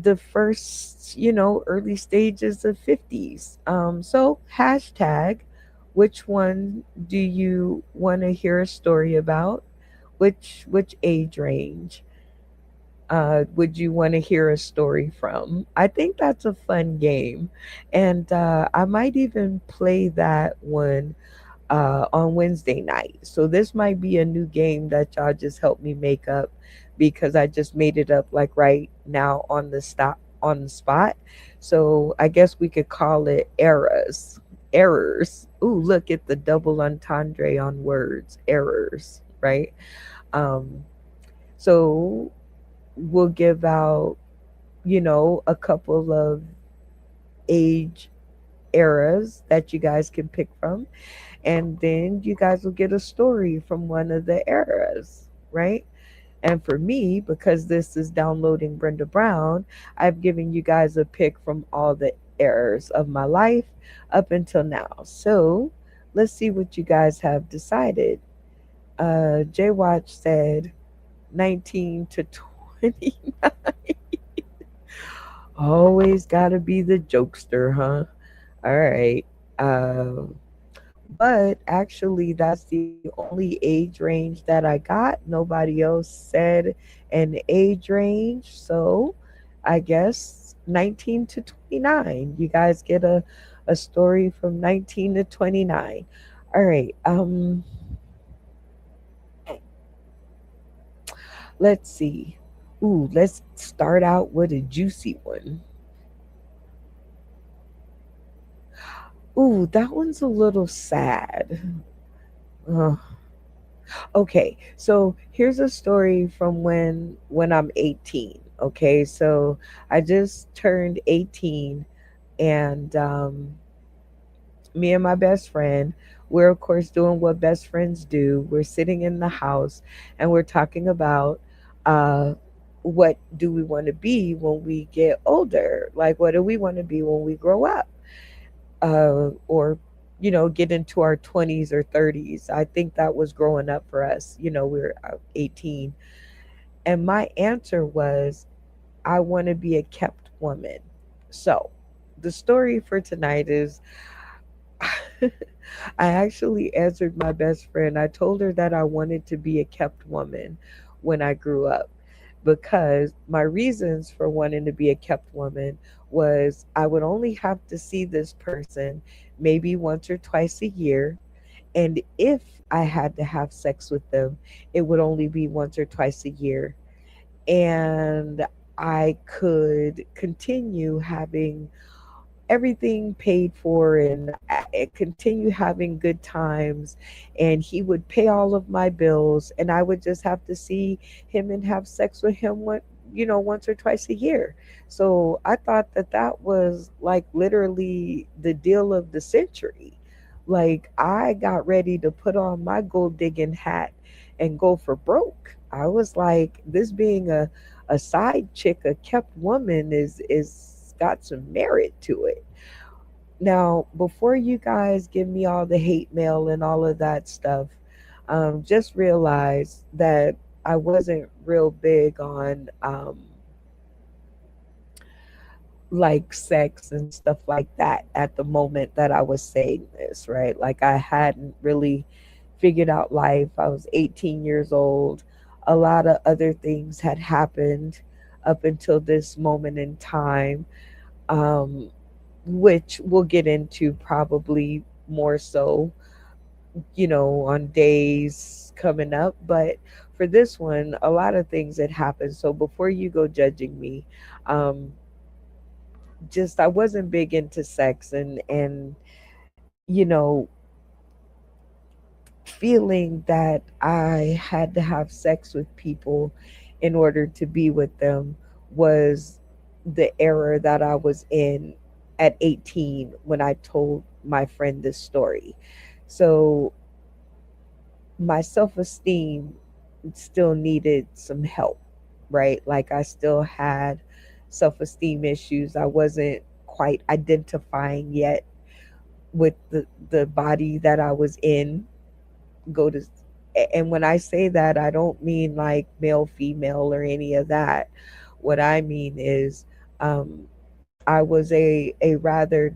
the first, early stages of 50s. So hashtag, which one do you want to hear a story about? Which age range would you want to hear a story from? I think that's a fun game. And I might even play that one on Wednesday night. So this might be a new game that y'all just help me make up, because I just made it up like right now on the spot. So I guess we could call it eras. Errors. Ooh, look at the double entendre on words. Errors, right? Um, so we'll give out, a couple of age eras that you guys can pick from, and then you guys will get a story from one of the eras, right? And for me, because this is downloading Brenda Brown, I've given you guys a pick from all the eras of my life up until now. So let's see what you guys have decided. Jay Watch said 19 to 20. Always gotta be the jokester, huh? All right. Um, but actually, that's the only age range that I got. Nobody else said an age range. So I guess 19 to 29. You guys get a story from 19 to 29. All right. Let's see. Ooh, let's start out with a juicy one. Ooh, that one's a little sad. Uh, okay, so here's a story from when I'm 18. Okay, so I just turned 18, and me and my best friend, we're of course doing what best friends do. We're sitting in the house, and we're talking about uh, what do we want to be when we get older? Like, what do we want to be when we grow up? Or get into our 20s or 30s. I think that was growing up for us. We were 18. And my answer was, I want to be a kept woman. So the story for tonight is I actually answered my best friend. I told her that I wanted to be a kept woman when I grew up, because my reasons for wanting to be a kept woman was I would only have to see this person maybe once or twice a year. And if I had to have sex with them, it would only be once or twice a year. And I could continue having everything paid for, and I continue having good times, and he would pay all of my bills, and I would just have to see him and have sex with him once or twice a year. So I thought that that was like literally the deal of the century. Like, I got ready to put on my gold digging hat and go for broke. I was like, this being a side chick, a kept woman, is got some merit to it. Now, before you guys give me all the hate mail and all of that stuff, just realize that I wasn't real big on like sex and stuff like that at the moment that I was saying this, right? Like, I hadn't really figured out life. I was 18 years old. A lot of other things had happened. up until this moment in time, um, which we'll get into probably more so, on days coming up. But for this one, a lot of things that happened. So before you go judging me, um, just I wasn't big into sex, and you know feeling that I had to have sex with people in order to be with them was the era that I was in at 18 when I told my friend this story. So my self esteem still needed some help, right? Like I still had self esteem issues. I wasn't quite identifying yet with the body that I was in. Go to And when I say that, I don't mean like male, female, or any of that. What I mean is, um, I was a rather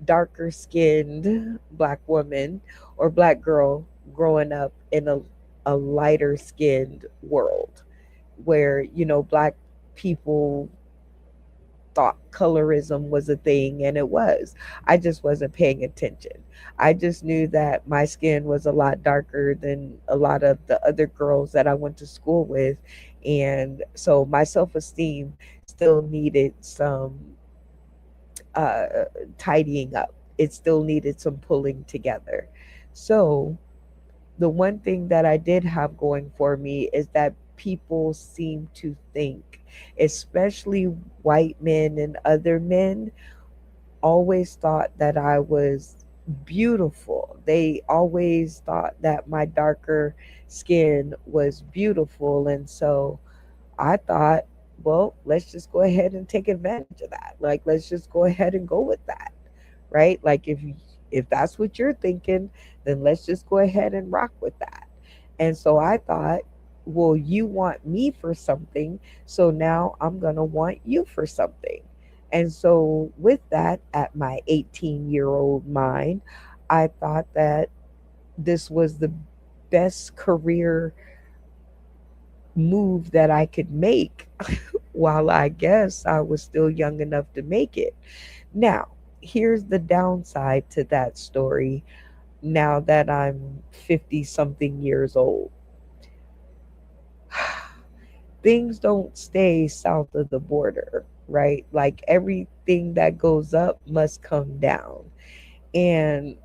darker skinned black woman or black girl growing up in a lighter skinned world where, black people thought colorism was a thing, and it was. I just wasn't paying attention. I just knew that my skin was a lot darker than a lot of the other girls that I went to school with. And so my self esteem still needed some uh, tidying up, it still needed some pulling together. So the one thing that I did have going for me is that people seem to think, especially white men and other men, always thought that I was beautiful. They always thought that my darker skin was beautiful. And so I thought, well, let's just go ahead and take advantage of that. Like, let's just go ahead and go with that, right? Like, if that's what you're thinking, then let's just go ahead and rock with that. And so I thought, well, you want me for something, so now I'm gonna want you for something. And so with that, at my 18-year-old mind, I thought that this was the best career move that I could make while I guess I was still young enough to make it. Now, here's the downside to that story now that I'm 50 something years old. Things don't stay south of the border, right? Like everything that goes up must come down. And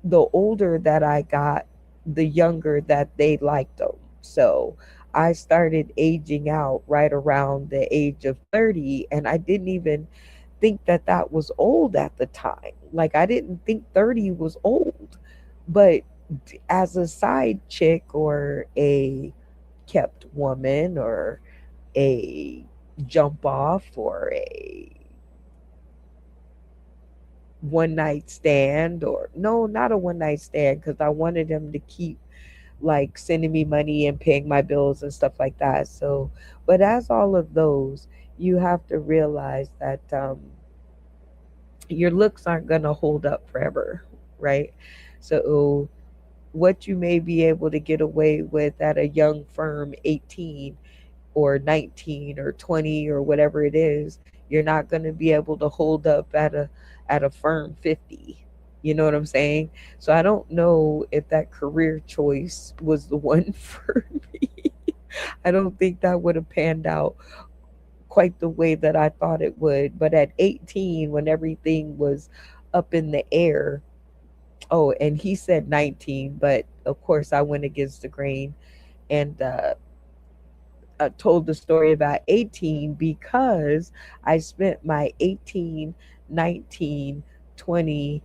the older that I got, the younger that they liked them. So I started aging out right around the age of 30, and I didn't even think that that was old at the time. Like, I didn't think 30 was old. But as a side chick or a kept woman or a jump off or a one night stand, or no, not a one night stand, because I wanted him to keep like sending me money and paying my bills and stuff like that. So, but as all of those, you have to realize that your looks aren't going to hold up forever, right? So, what you may be able to get away with at a young, firm 18 or 19 or 20 or whatever it is, you're not going to be able to hold up at a firm 50. You know what I'm saying? So I don't know if that career choice was the one for me. I don't think that would have panned out quite the way that I thought it would. But at 18, when everything was up in the air, oh, and he said 19, but of course I went against the grain and told the story about 18 because I spent my 18, 19, 20,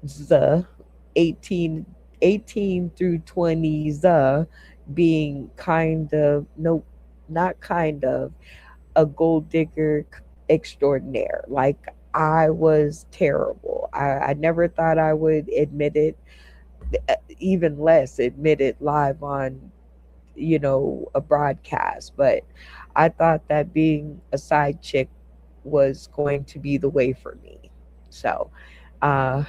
the 18, 18 through 20s being kind of, nope, not kind of, a gold digger extraordinaire. Like, I was terrible. I never thought I would admit it, even less admit it live on, a broadcast. But I thought that being a side chick was going to be the way for me. So, uh,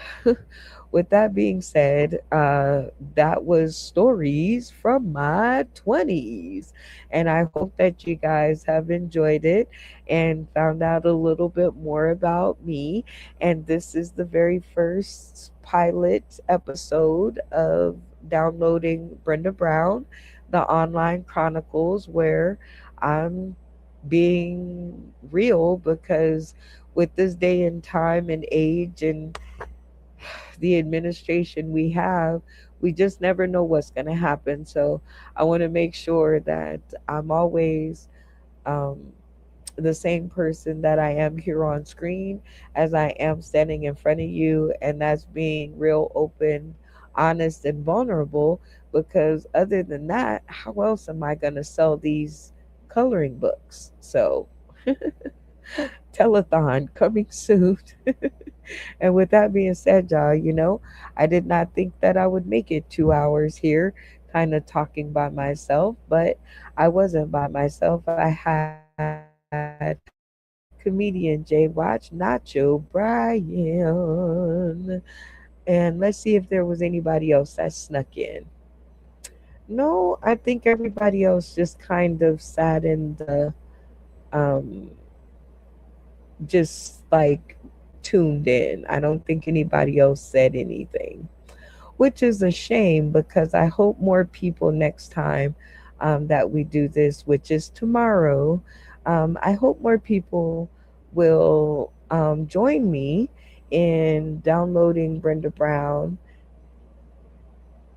with that being said, that was stories from my 20s. And I hope that you guys have enjoyed it and found out a little bit more about me. And this is the very first pilot episode of downloading Brenda Brown, the online chronicles, where I'm being real because with this day and time and age and the administration we have, we just never know what's going to happen. So I want to make sure that I'm always um, the same person that I am here on screen as I am standing in front of you, and that's being real open, honest, and vulnerable. Because other than that, how else am I going to sell these coloring books? So, telethon coming soon. And with that being said, y'all, I did not think that I would make it 2 hours here, kind of talking by myself, but I wasn't by myself. I had comedian Jay Watch, Nacho Brian. And let's see if there was anybody else that snuck in. No, I think everybody else just kind of sat in the um just like tuned in. I don't think anybody else said anything, which is a shame because I hope more people next time that we do this, which is tomorrow, I hope more people will join me in downloading Brenda Brown,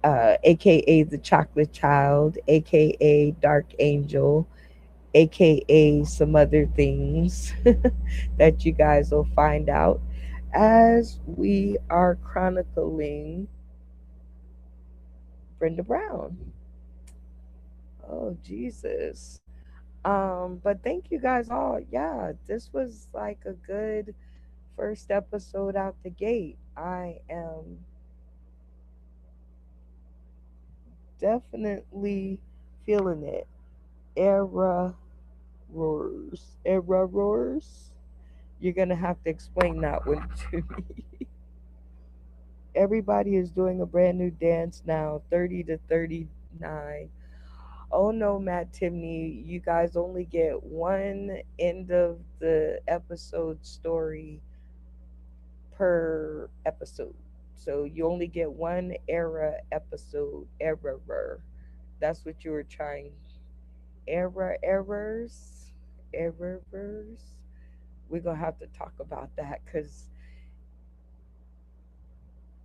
aka the Chocolate Child, aka Dark Angel, aka some other things that you guys will find out as we are chronicling Brenda Brown. Oh Jesus. But thank you guys all. Yeah, this was like a good first episode out the gate. I am definitely feeling it. Era roars. Era roars. You're gonna have to explain that one to me. Everybody is doing a brand new dance now, 30 to 39. Oh no, Matt Timney, you guys only get one end of the episode story per episode. So you only get one era episode error. That's what you were trying. Errors. Errors. We're gonna have to talk about that because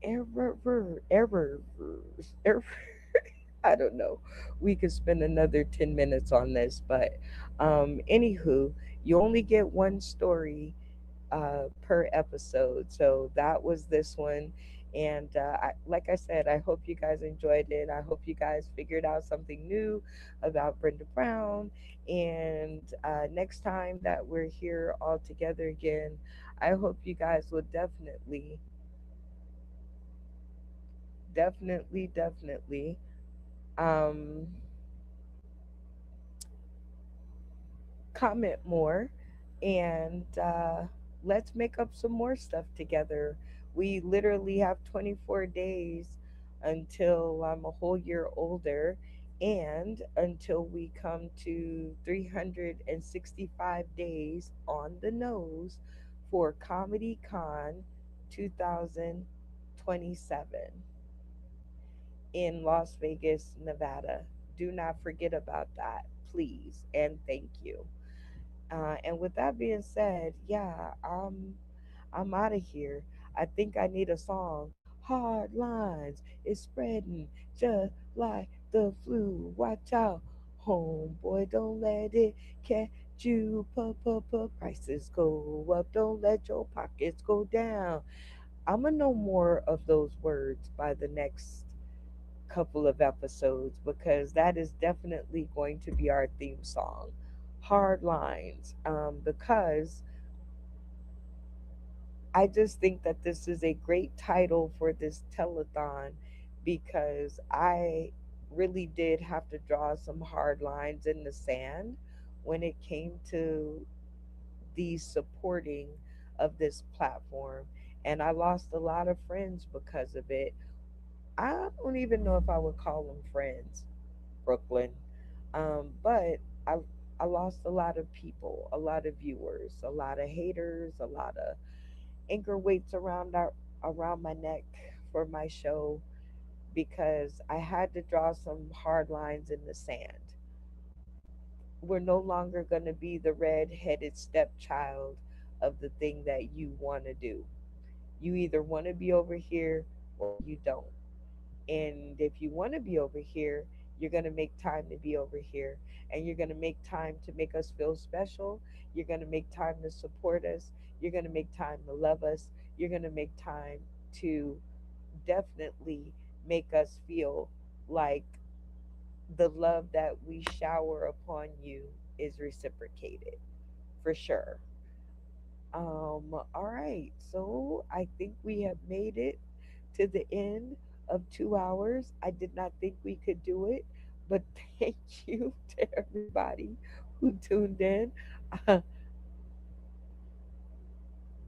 errors. Error. I don't know. We could spend another 10 minutes on this, but anywho, you only get one story per episode. So that was this one. And like I said, I hope you guys enjoyed it. I hope you guys figured out something new about Brenda Brown. And next time that we're here all together again, I hope you guys will definitely um, comment more, and let's make up some more stuff together. We literally have 24 days until I'm a whole year older and until we come to 365 days on the nose for Comedy Con 2027 in Las Vegas, Nevada. Do not forget about that, please, and thank you. And with that being said, yeah, I'm out of here. I think I need a song. Hard lines is spreading just like the flu. Watch out, homeboy, don't let it catch you. Prices go up. Don't let your pockets go down. I'm gonna know more of those words by the next couple of episodes because that is definitely going to be our theme song, Hard Lines. Because I just think that this is a great title for this telethon because I really did have to draw some hard lines in the sand when it came to the supporting of this platform. and I lost a lot of friends because of it. I don't even know if I would call them friends, Brooklyn. But I lost a lot of people, a lot of viewers, a lot of haters, a lot of anchor weights around my neck for my show because I had to draw some hard lines in the sand. We're no longer going to be the red-headed stepchild of the thing that you want to do. You either want to be over here or you don't. And if you want to be over here, you're going to make time to be over here. And you're going to make time to make us feel special. You're going to make time to support us. You're going to make time to love us. You're going to make time to definitely make us feel like the love that we shower upon you is reciprocated for sure. All right, so I think we have made it to the end of 2 hours. I did not think we could do it, but thank you to everybody who tuned in. Uh,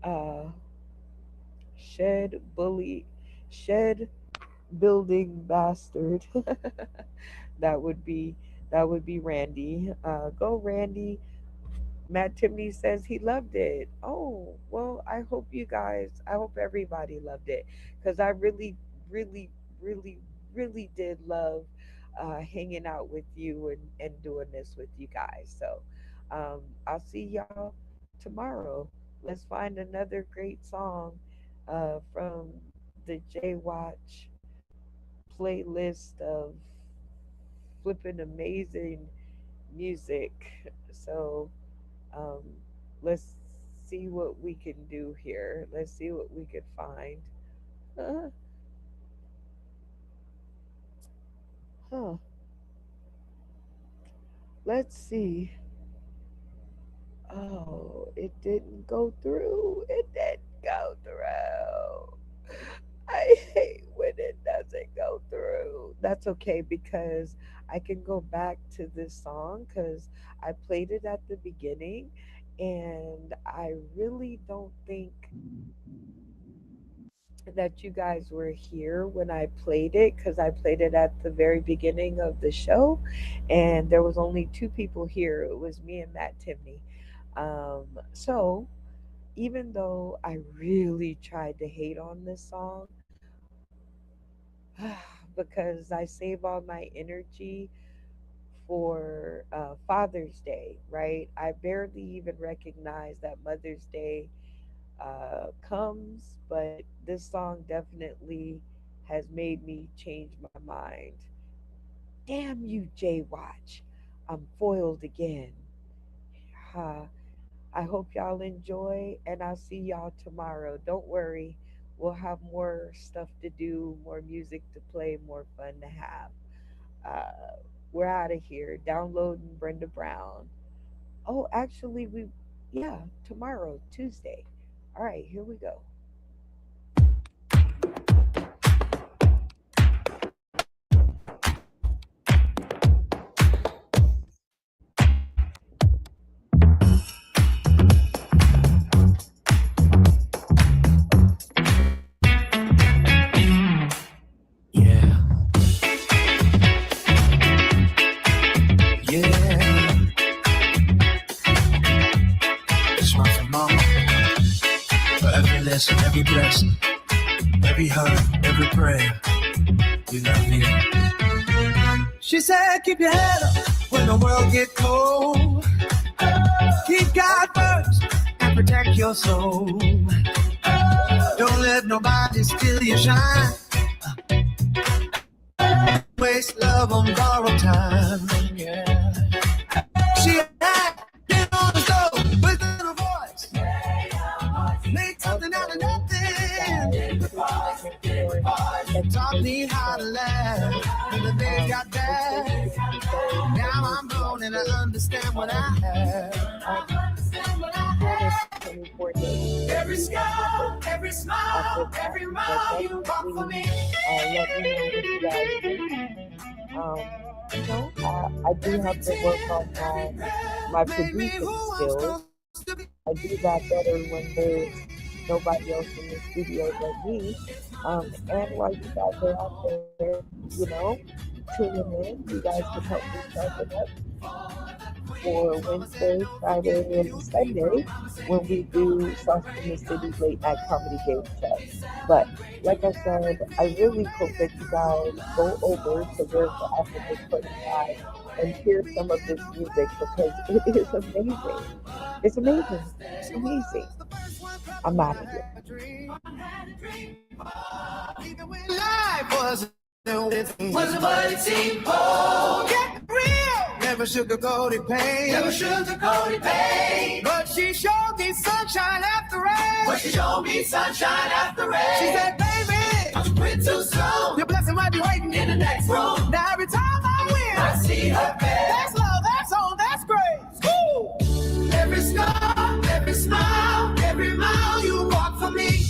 uh, shed bully, shed building bastard. that would be that would be Randy. Go Randy. Matt Timney says he loved it. Oh, well, I hope everybody loved it because I really, really, really, really did love hanging out with you and doing this with you guys. So I'll see y'all tomorrow. Let's find another great song from the J Watch playlist of flipping amazing music. So um, let's see what we can do here. Let's see what we could find. Huh. Huh. Let's see. Oh, it didn't go through. It didn't go through. I hate when it doesn't go through. That's okay because I can go back to this song because I played it at the beginning and I really don't think that you guys were here when I played it because I played it at the very beginning of the show and there was only two people here. It was me and Matt Timney. So even though I really tried to hate on this song, because I save all my energy for Father's Day, right? I barely even recognize that Mother's Day comes, but this song definitely has made me change my mind. Damn you, J Watch. I'm foiled again. Uh, I hope y'all enjoy, and I'll see y'all tomorrow. Don't worry, we'll have more stuff to do, more music to play, more fun to have. Uh, we're out of here. Downloading Brenda Brown. Oh, actually, yeah, tomorrow, Tuesday. All right, here we go. Yeah, yeah. This one for mama. For every lesson, every blessing, every hug, every prayer. We love you. She said, keep your head up when the world get cold. Keep God first and protect your soul. Don't let nobody steal your shine. Waste love on borrowed time. Yeah. She had been on the stove with her voice. Made something out of nothing. Taught me how to laugh when the day got bad. Now I'm grown and I understand what I have. Every scar, every smile, every mile you walk for me. Let me know what you guys think. I do have to work on my producing skills. I do that better when there's nobody else in the studio but me. And while you guys are out there, tuning in, you guys can help me sharpen up for Wednesday, Friday, and Sunday when we do Sauce in the City Late Night Comedy Game Show. But like I said, I really hope that you guys go over to Lyrical Africa 25 and hear some of this music because it is amazing. It's amazing. It's amazing. I'm out of here. Even when life wasn't what it seemed. Oh, get real. Never sugarcoated pain. Never sugarcoated pain. But she showed me sunshine after rain. But she showed me sunshine after rain. She said, baby, don't you quit too soon. Your blessing might be waiting in the next room. Now every time I win, I see her face. That's love, that's all, that's grace. Woo! Every scar, every smile, every mile you walk for me.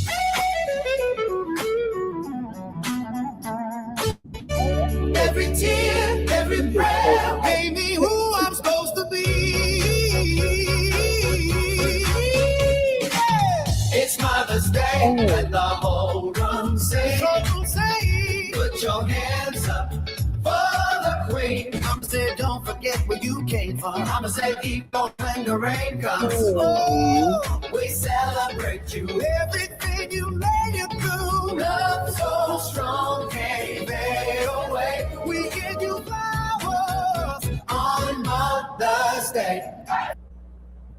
Every tear, every prayer made me who I'm supposed to be. Yeah. It's Mother's Day and the whole room sings. Put your hands up for the queen. I'ma say, don't forget where you came from. I'ma say, keep on when the rain comes. Oh, we celebrate you. Everything you made.